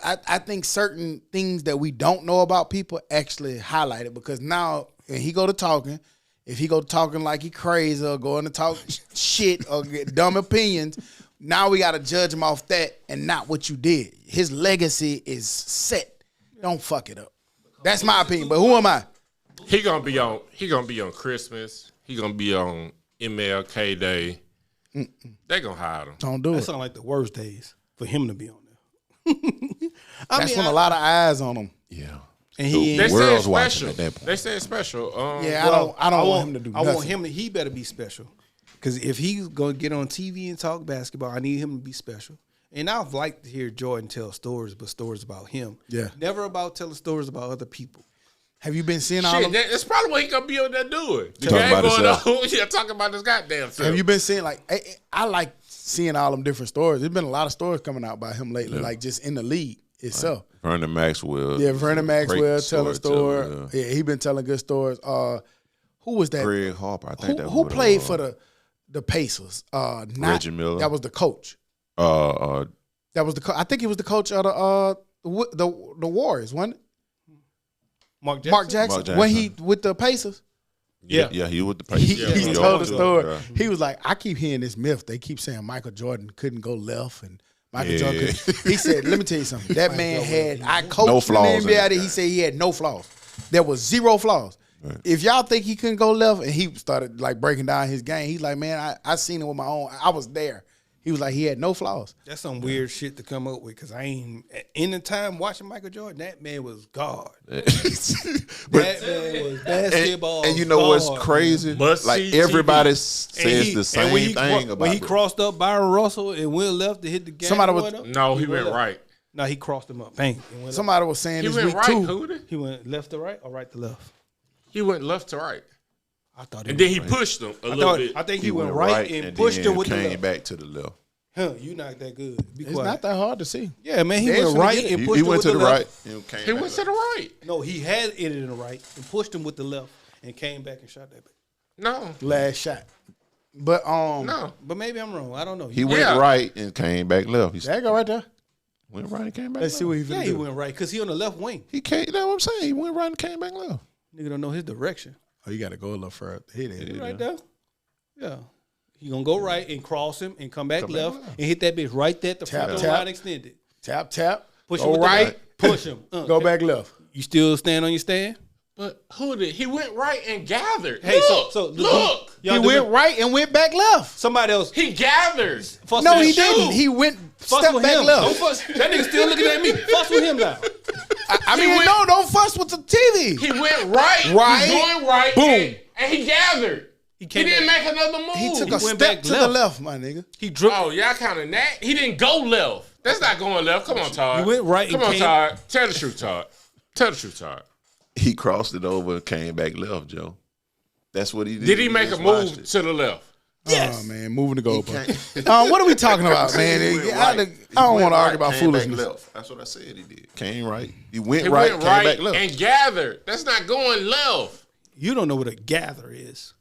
I think certain things that we don't know about people actually highlight it, because now when he go to talking, if he go to talking like he crazy or going to talk shit or get dumb opinions, now we got to judge him off that and not what you did. His legacy is set. Don't fuck it up. That's my opinion. But who am I? He gonna be on Christmas. He gonna be on MLK Day. They gonna hide him. Don't do That it. sound like the worst days for him to be on there. That's when a lot of eyes on him. Yeah. And he They ain't. say world's it's watching special. at that point. They say it's special. Yeah, I don't want him to do I nothing. want him. He better be special. Because if he's gonna get on TV and talk basketball, I need him to be special. And I've liked to hear Jordan tell stories, but stories about him. Yeah. Never about telling stories about other people. Have you been seeing all Shit, of that's probably what he gonna be on there doing. The Talking game about going himself. on. Yeah, talking about this goddamn stuff. Have you been seeing, like, I like seeing all them different stories. There's been a lot of stories coming out about him lately, like just in the league itself. Vernon Maxwell. Yeah, Vernon Maxwell great telling a story. storyteller, Yeah, he been telling good stories. Who was that? Greg Harper. I think Who played for the Pacers? Not, Reggie Miller. That was the coach. That was the I think he was the coach of the Warriors, wasn't it? Mark Jackson. Mark Jackson. When he with the Pacers. Yeah. Yeah, he was the Pacers. He Yeah, told the yeah. story. Yeah. He was like, I keep hearing this myth. They keep saying Michael Jordan couldn't go left and Michael Yeah. Jordan couldn't. He said, let me tell you something. That man had, I coached No in flaws the in NBA. it. He said he had no flaws. There was zero flaws. Right. If y'all think he couldn't go left, and he started like breaking down his game, he's like, man, I seen it with my own. I was there. He was like, he had no flaws. That's some weird shit to come up with because I ain't in the time watching Michael Jordan. That man was God. That man was basketball. And you know what's God, crazy? Must Like see everybody And says the same and when he, thing about when he it. crossed up Byron Russell and went left to hit the game. Somebody was- up, No, he went left. right. No, he crossed him up. Bang. And went Somebody was saying He this went week right, too. Hootie. He went left to right or right to left. He went left to right. I thought. And then he pushed him a little bit. I think He he went right and pushed then him with the came left. back to the left. Huh, you not that good. Be It's quiet. not that hard to see. Yeah, man, he They went finna right get it. and He pushed him went with to the left. right. And came He back went to up. the right. No, he had it in the right and pushed him with the left and came back and shot that back. No. Last shot. But No. But maybe I'm wrong. I don't know. He went Yeah. right and came back left. He there you go right there. went right and came back Let's left. see what he yeah, finna he do. went right because he on the left wing. He came. That's what I'm saying. He went right and came back left. Nigga don't know his direction. Oh, you got to go a little further. Hit it. Right there. Yeah. He gonna go right and cross him and come back Come back left left. and hit that bitch right there at the front Tap, throw tap. line extended. Tap, tap. Push him Go with the right. left. Push him. Go back left. You still stand on your stand? But who did he went right and gathered? Hey, look, so look. Y'all He do went it. right and went back left. Somebody else. He gathered. Fuss No, with he him. didn't. He went Fuss step with back him. left. Don't fuss. That nigga still looking at me. Fuss with him now. I mean, went- no, don't fuss with the TV. He went right. Right. He going right. Boom. And he gathered. He He came didn't back. make another move. He took a went step back to the left. left, my nigga. He dripped. Oh, y'all counting that? He didn't go left. That's not going left. Come on, Todd. He went right Come and on, came- Todd. Tell the truth, Todd. Tell the truth, Todd. He crossed it over and came back left, Joe. That's what he did. Did he make a just watched move it. to the left? Yes. Oh, man, moving the goalpost. Can't- What are we talking about, man? He went I right. don't He want went to argue right, about came back foolishness. left. That's what I said he did. Came right. He went He right, went came right back left. and gathered. That's not going left. You don't know what a gather is.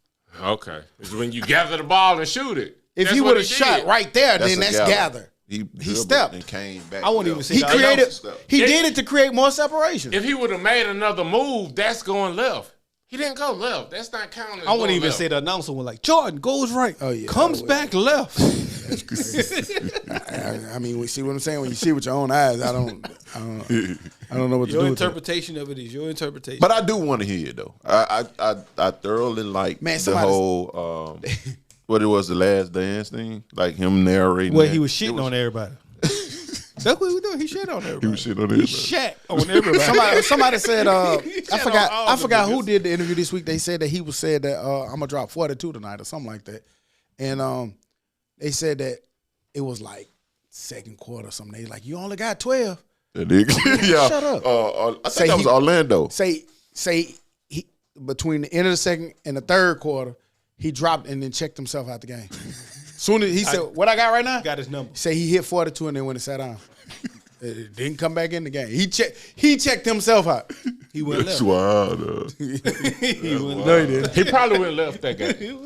Okay. It's when you gather the ball and shoot it. If That's he what would have shot did. right there, That's then a that's gather. gather. He dribbled stepped. and came back. I wouldn't left. even say He that. created. Step. He It- did it to create more separation. If he would have made another move, that's going left. He didn't go left. That's not counting. as I wouldn't going even left. say the announcer was like, Jordan goes right, Oh, yeah. comes back left. I mean, we see what I'm saying. When you see with your own eyes, I don't know what to Your do with that. interpretation of it is your interpretation. But I do want to hear it though. I thoroughly like Man, the somebody- whole what it was, the Last Dance thing, like him narrating. well, that. he was It shitting on everybody. That's what he was doing. He shit on everybody. He was shitting on He everybody. shat on everybody. Somebody said I shot on all I the forgot who niggas. did the interview this week. They said that he was said that I'm gonna drop 42 tonight or something like that, and they said that it was like second quarter or something. They like, you only got 12. That nigga. Yeah. Shut up. I Say think that was he- Orlando. Say he between the end of the second and the third quarter, he dropped and then checked himself out the game. Soon as he said, "What I got right now?" Got his number. Say he hit 42 and then went and sat down. It didn't come back in the game. He checked himself out. He went That's left. wild. He went No, he didn't. He probably went left that game.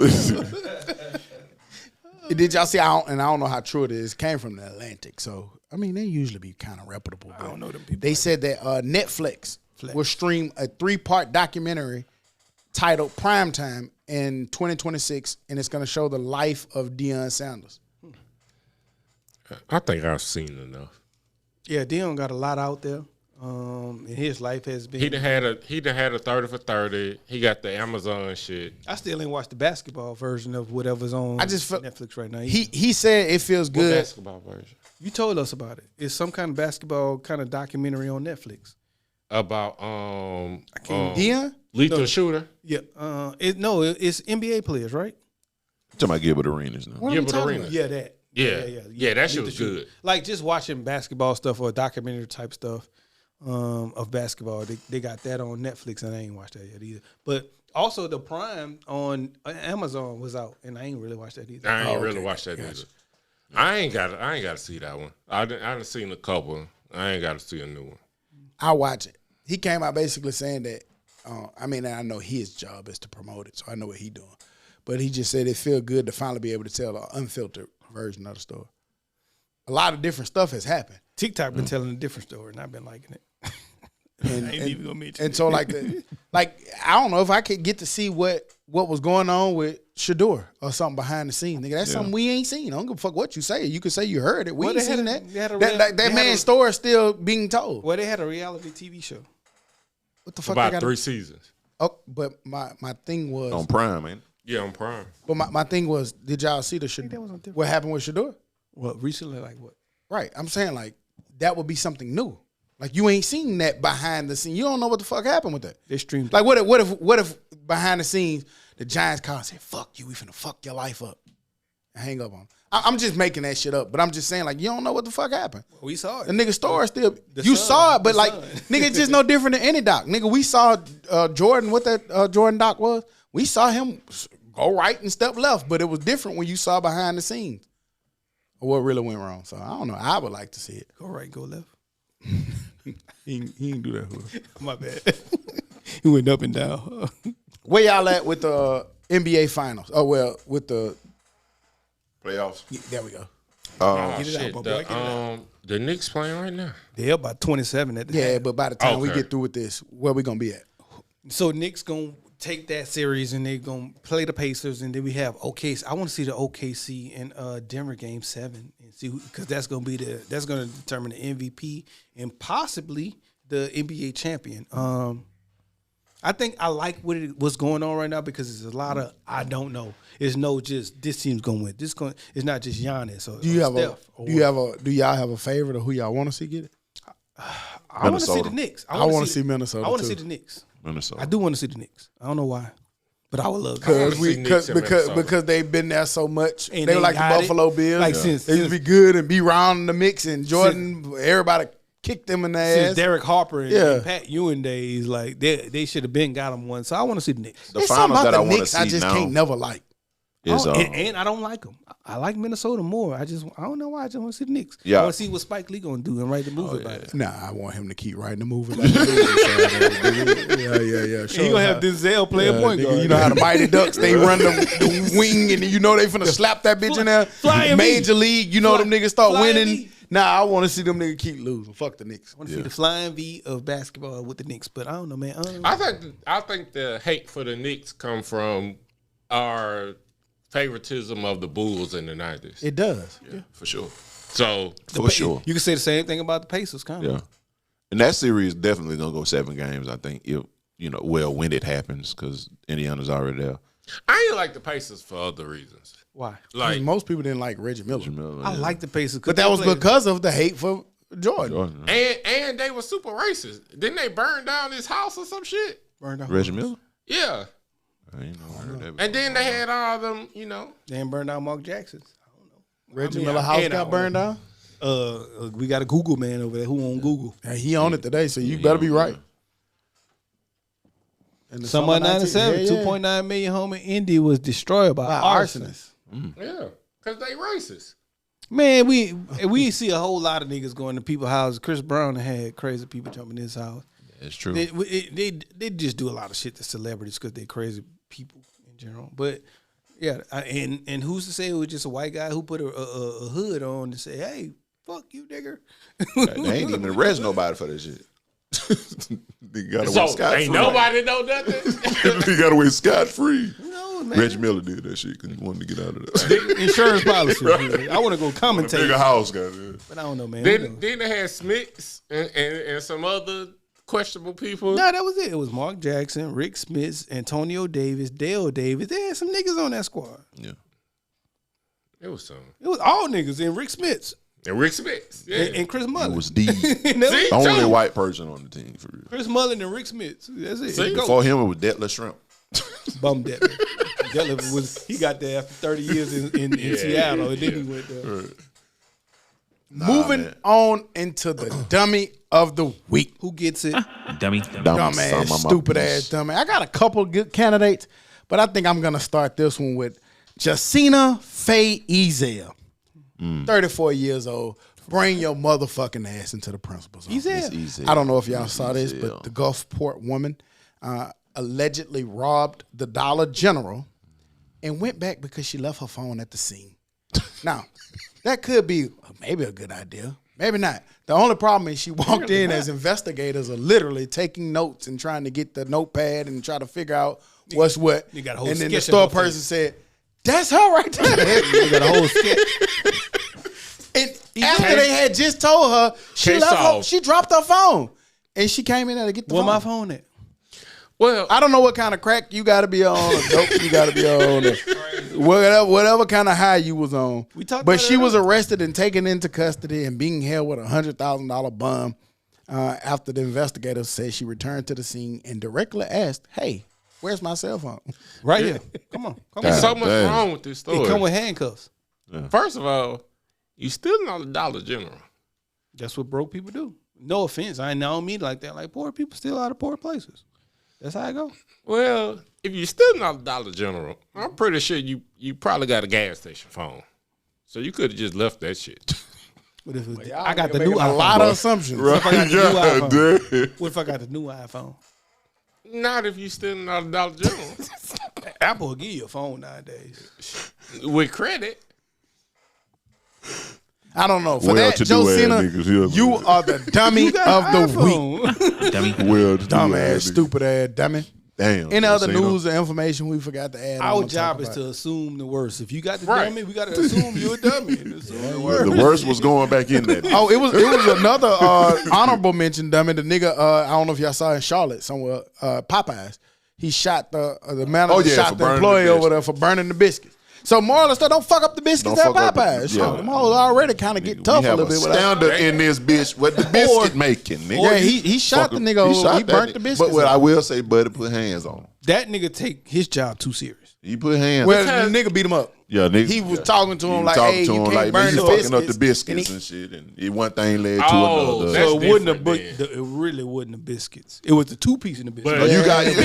Did y'all see? I don't know how true it is. It came from the Atlantic, so I mean they usually be kind of reputable. I don't know them people. They said that Netflix will stream a 3-part documentary titled Primetime in 2026, and it's going to show the life of Deion Sanders. I think I've seen enough. Yeah, Dion got a lot out there. And his life has been. He done had a 30 for 30. He got the Amazon shit. I still ain't watched the basketball version of whatever's on I just felt Netflix right now. he said it feels What good. basketball version? You told us about it. It's some kind of basketball kind of documentary on Netflix. About Deion? Lethal Shooter. Yeah. It's NBA players, right? Talking about Gilbert Arenas now. What are we Gilbert talking Arenas. about? Yeah, that. Yeah, that shit was good. Like just watching basketball stuff or documentary type stuff of basketball. They got that on Netflix, and I ain't watched that yet either. But also the Prime on Amazon was out, and I ain't really watched that either. I ain't really watched that either. I ain't got to see that one. I done seen a couple. I ain't got to see a new one. I watch it. He came out basically saying that. I know his job is to promote it, so I know what he doing. But he just said it feel good to finally be able to tell an unfiltered version of the story. A lot of different stuff has happened. TikTok been telling a different story, and I've been liking it. And, I ain't even gonna mention and so like I don't know if I could get to see what was going on with Shador or something behind the scenes. Nigga, that's something we ain't seen. I don't give a fuck what you say. You can say you heard it. We ain't seen that. That man's story is still being told. Well, they had a reality TV show. What the fuck? About 3 seasons. Oh, but my thing was On Prime, man. Yeah, on Prime. But my thing was, did y'all see the that was on different. what happened with Shador? What recently? Like what? Right. I'm saying like that would be something new. Like you ain't seen that behind the scene. You don't know what the fuck happened with that. They streamed. Like what if behind the scenes the Giants call and say, "Fuck you, we finna fuck your life up," and hang up on him. I'm just making that shit up, but I'm just saying like you don't know what the fuck happened. We saw it. The nigga story still saw it, but like nigga, it's just no different than any doc. Nigga, we saw Jordan, what that Jordan doc was. We saw him go right and step left, but it was different when you saw behind the scenes or what really went wrong. So I don't know. I would like to see it. Go right, go left. He didn't do that. My bad. He went up and down. Where y'all at with the NBA finals? Oh well, with the Playoffs. there we go. Get it out, my boy. Get it out. The Knicks playing right now. They're about 27 at the Yeah, half. but by the time we Okay. get through with this, where we gonna be at? So Knicks gonna take that series and they're gonna play the Pacers, and then we have OKC. I want to see the OKC and Denver game 7 and see because that's gonna determine the MVP and possibly the NBA champion. I think I like what's going on right now because there's a lot of I don't know. It's no just this team's gonna win. It's not just Giannis or Do y'all have a favorite or who y'all want to see get it? I want to see the Knicks. I want to see Minnesota. I want to too. see the Knicks. Minnesota. I do want to see the Knicks. I don't know why, but I would love because they've been there so much. And They they were like the got it. Buffalo Bills. Like, they used to be good and be round in the mix. And Jordan, everybody kicked them in the since ass. Derek Harper and Pat Ewing days, like they should have been got them one. So I want to see the Knicks. The There's something finals about that I the want to Knicks see I just now can't never like. is And I don't like them. I like Minnesota more. I don't know why. I just want to see the Knicks. Yeah. I want to see what Spike Lee gonna do and write the movie about it. Nah, I want him to keep writing the movie. Like yeah. He gonna have Denzel play a point guard. You know how the Mighty Ducks, they run the wing and you know they finna slap that bitch in there. Flying Major V. League, you know them niggas start Flying winning. V. Nah, I want to see them niggas keep losing. Fuck the Knicks. I want to see the flying V of basketball with the Knicks, but I don't know, man. I think the hate for the Knicks come from our favoritism of the Bulls in the 90s. It does. yeah, for sure. So For sure. You can say the same thing about the Pacers, kind of. Yeah. And that series definitely gonna go 7 games, I think. If when it happens, because Indiana's already there. I ain't like the Pacers for other reasons. Why? Like Most people didn't like Reggie Miller. I like the Pacers, But that was because of the hate for Jordan. and they were super racist. Didn't they burn down his house or some shit? burned down. Reggie Miller? Yeah. I ain't know heard that. And then they had all them, They didn't burn down Mark Jackson's. Reggie Miller house and I got burned down. We got a Google man over there who on Google. Yeah, he on it today, so you better be right. In the Summer 97, yeah. 2.9 million home in Indy was destroyed by arsonists. yeah, because they racist. Man, we see a whole lot of niggas going to people's houses. Chris Brown had crazy people jumping in his house. It's true. They just do a lot of shit to celebrities because they crazy people in general. But Yeah, and who's to say it was just a white guy who put a hood on to say, "Hey, fuck you, nigger." They ain't even arrest nobody for that shit. They got away So scot ain't free. nobody know nothing. They got away scot free. No, man. Reggie Miller did that shit because he wanted to get out of there. Insurance policy. I want to go commentate, Bigger house, goddamn. but I don't know, man. then they had Smiths and some other questionable people. No, that was it. It was Mark Jackson, Rick Smith, Antonio Davis, Dale Davis. They had some niggas on that squad. Yeah. It was some. It was all niggas and Rick Smith And Rick Smith. Yeah. and Chris Mullen. It was the And that was See? only Too. white person on the team for real. Chris Mullen and Rick Smith. That's it. See? Go. Before him, it was Detlef Shrimp. Bum Detlef. Detlef was he got there after 30 years in Seattle, and then he went there. Moving man. on into the dummy of the week. Who gets it? Dummy. Dumbass, stupid ass dummy. I got a couple good candidates, but I think I'm gonna start this one with Jacina Faye Ezel. 34 years old. Bring your motherfucking ass into the principal's office. Ezel. I don't know if y'all saw this, but the Gulfport woman allegedly robbed the Dollar General and went back because she left her phone at the scene. Now, that could be maybe a good idea. Maybe not. The only problem is she walked in as investigators are literally taking notes and trying to get the notepad and try to figure out what's what. You got a whole and then the sketch of store her face. person said, "That's her right there." You got a whole sketch. And after they had just told her, she Case left her, solved. she dropped her phone. And she came in there to get the Where phone. my phone at? Well, I don't know what kind of crack you got to be on, or dope you got to be on, or whatever kind of high you was on. We talked but about she it was earlier. arrested and taken into custody and being held with $100,000 bond after the investigators said she returned to the scene and directly asked, "Hey, where's my cell phone?" Right here. Come on. there's so God much damn. wrong with this It story. come with handcuffs. First of all, you still not a Dollar General. That's what broke people do. No offense. I don't mean like that. Like poor people still out of poor places. That's how I go. Well, if you're still not a Dollar General, I'm pretty sure you probably got a gas station phone. So you could have just left that shit. What if it, Y'all I got the making new a iPhone? lot of assumptions. What if I got the new God iPhone? damn. What if I got the new iPhone? Not if you still not a Dollar General. Apple will give you a phone nowadays. With credit. I don't know. For that, Well-to-do Joe ass Cena, niggas, yeah. you are the dummy of the week. Dummy. Well, Dumbass, stupid ass dummy. Damn. Any other Cena. news or information we forgot to add? Our on to job talk is about? to assume the worst. If you got the Right. dummy, we got to assume you're a dummy. And assume the The worst. worst was going back in that. Oh, it was another honorable mention, dummy. The nigga, I don't know if y'all saw in Charlotte somewhere, Popeyes. He shot the manager, Oh, yeah, shot for the burning employee the over there for burning the biscuits. So moral of the story, don't fuck up the biscuits Don't at fuck up the- Popeyes. yeah. So them hoes already kind of get tough we a have little bit. without- standard in this bitch. What the biscuit making, nigga? Yeah, he shot the nigga over. He burnt the biscuits. But what up. I will say, Buddy put hands on him. That nigga take his job too serious. He put hands. Well, on him. the nigga beat him up. Yeah, nigga. He was yeah. talking to him He like, talking "Hey, to you him can't like, burn man, the you fucking up the biscuits." biscuits and shit, and it one thing led to Oh, another. that's So it wasn't different then. it really wasn't the biscuits. It was the 2-piece in the biscuit. But- You got It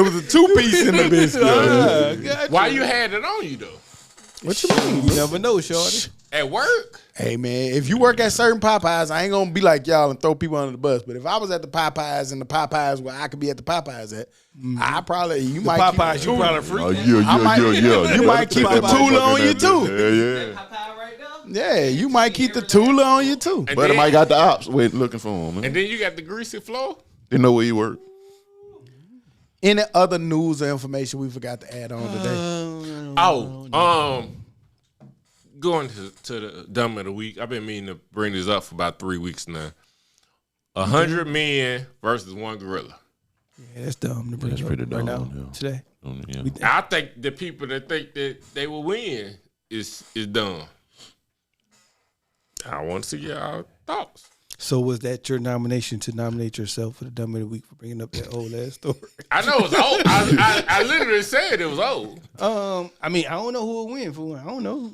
was a 2-piece in the biscuit. Why you had it on you, though? What you mean? You never know, shorty. At work? Hey man, if you work at certain Popeyes, I ain't gonna be like y'all and throw people under the bus. But if I was at the Popeyes and the Popeyes where I could be at the Popeyes at, I probably you might Popeyes, keep you the probably Oh, freak. yeah. You might keep the Tula on you too. Yeah. Popeye right there. Yeah, you might keep the Tula on you too. And But then, I got the ops waiting looking for him. Man. and then you got the greasy floor? They know where he work. Any other news or information we forgot to add on today? Going to the dumb of the week. I've been meaning to bring this up for about 3 weeks now. 100 men versus one gorilla. Yeah, that's dumb to bring That's it up pretty right now, dumb, yeah. today. Yeah. I think the people that think that they will win is dumb. I want to see y'all thoughts. So was that your nomination to nominate yourself for the dumb of the week for bringing up that old ass story? I know it's old. I literally said it was old. I mean, I don't know who will win for one. I don't know.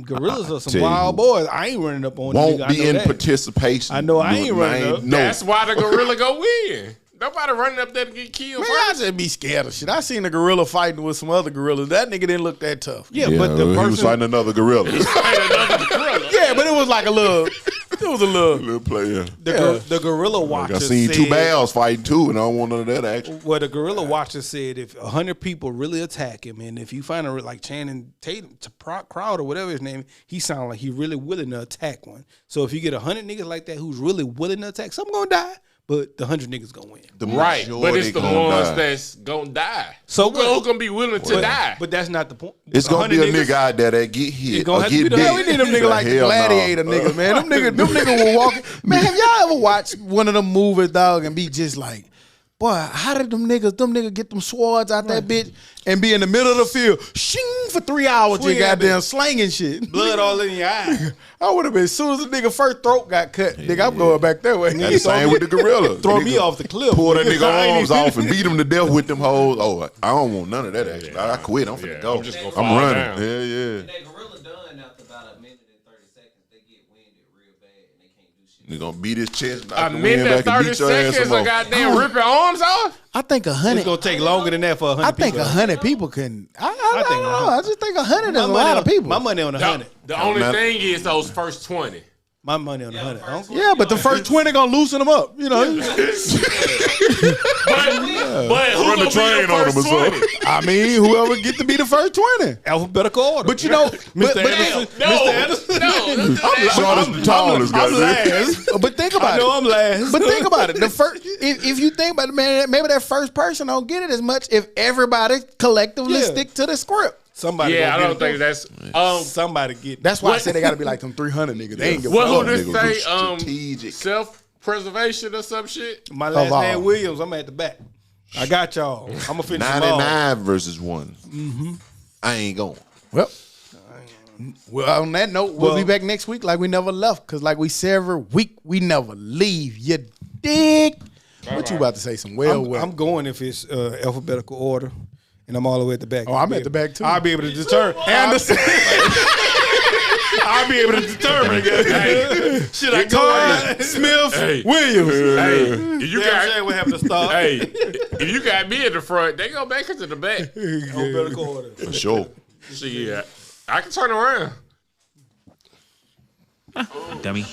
Gorillas are some tell you wild who. boys. I ain't running up on Won't nigga. be I know in that. participation. I know I ain't running up. No. That's why the gorilla go win. Nobody running up there to get killed Man, I first. just be scared of shit. I seen a gorilla fighting with some other gorillas. That nigga didn't look that tough. Yeah, but the he was person fighting another gorilla. Fight another gorilla. Yeah, but it was like a little. It was a little. Little player. The gorilla watcher I seen said, two bears fighting too, and I don't want none of that action. Well, the gorilla watcher said if 100 people really attack him, and if you find a like Channing Tatum, Crowd or whatever his name, he sound like he really willing to attack one. So if you get 100 niggas like that who's really willing to attack, some gonna die, but the 100 niggas gonna win. Right, but it's the ones that's gonna die. So who gonna be willing to die? But that's not the point. It's gonna be a 100 nigga out there that get hit It's gonna or have to get be the- bit. Yeah, we need them niggas like the Hell gladiator no. niggas, man. Them niggas will walk. Man, have y'all ever watched one of them movies, dog, and be just like, boy, how did them niggas get them swords out that bitch and be in the middle of the field, shing for 3 hours, Swing just that goddamn slanging shit. blood all in your eye. I would have been, as soon as the nigga first throat got cut, nigga, I'm going back that way. That's the same with the gorilla. Throw The me nigga off the cliff. Pull that nigga I ain't arms even- off and beat him to death with them hoes. Oh, I don't want none of that action. I quit. I'm finna go. I'm just gonna I'm fall running. down. Yeah. That gorilla done after about a minute and 30 seconds. They get winded real bad and they can't do shit. They gonna beat his chest. knock A the wind minute and back 30 beat your ass seconds some of more. goddamn ripping arms off? I think 100. It's gonna take longer than that for 100 I think people. 100 people can. I think don't know. I just think 100 is a My lot of people. My money on 100. The only man. thing is those first 20. My money on 100. I don't- Yeah, but the first 20 gonna loosen them up. You know. But who Run the gonna train be on your him first or 20? I mean, whoever get to be the first 20. Alphabetical order. But you know, but Anderson. No, no. Shortest and tallest, I'm goddamn. last. But think about I know it. I'm last. But think about it. The first, if you think about it, man, maybe that first person don't get it as much if everybody collectively Yeah. stick to the script. Somebody. Yeah, I gonna don't get think it. that's. Somebody get. That's why I What? said they got to be like them 300 niggas. They ain't give a What fuck. who this niggas say? do strategic. Self-preservation or some shit? My last all. name Williams. I'm at the back. I got y'all. I'm gonna finish them all. 99 versus 1. I ain't going. Well, on that note, we'll be back next week like we never left. Because like we say every week, we never leave. You dig? What you about to say? Some I'm going if it's alphabetical order, and I'm all the way at the back. Oh, I'm at the back, too. I'll be able to determine. Anderson. I'll be able to determine. Should I go? Smith, Hey. Williams. Hey, if you Yeah, I'm got, saying we have to start. hey, if you got me in the front, they go back into the back. Alphabetical order. For sure. Shit, I can turn around. Dummy.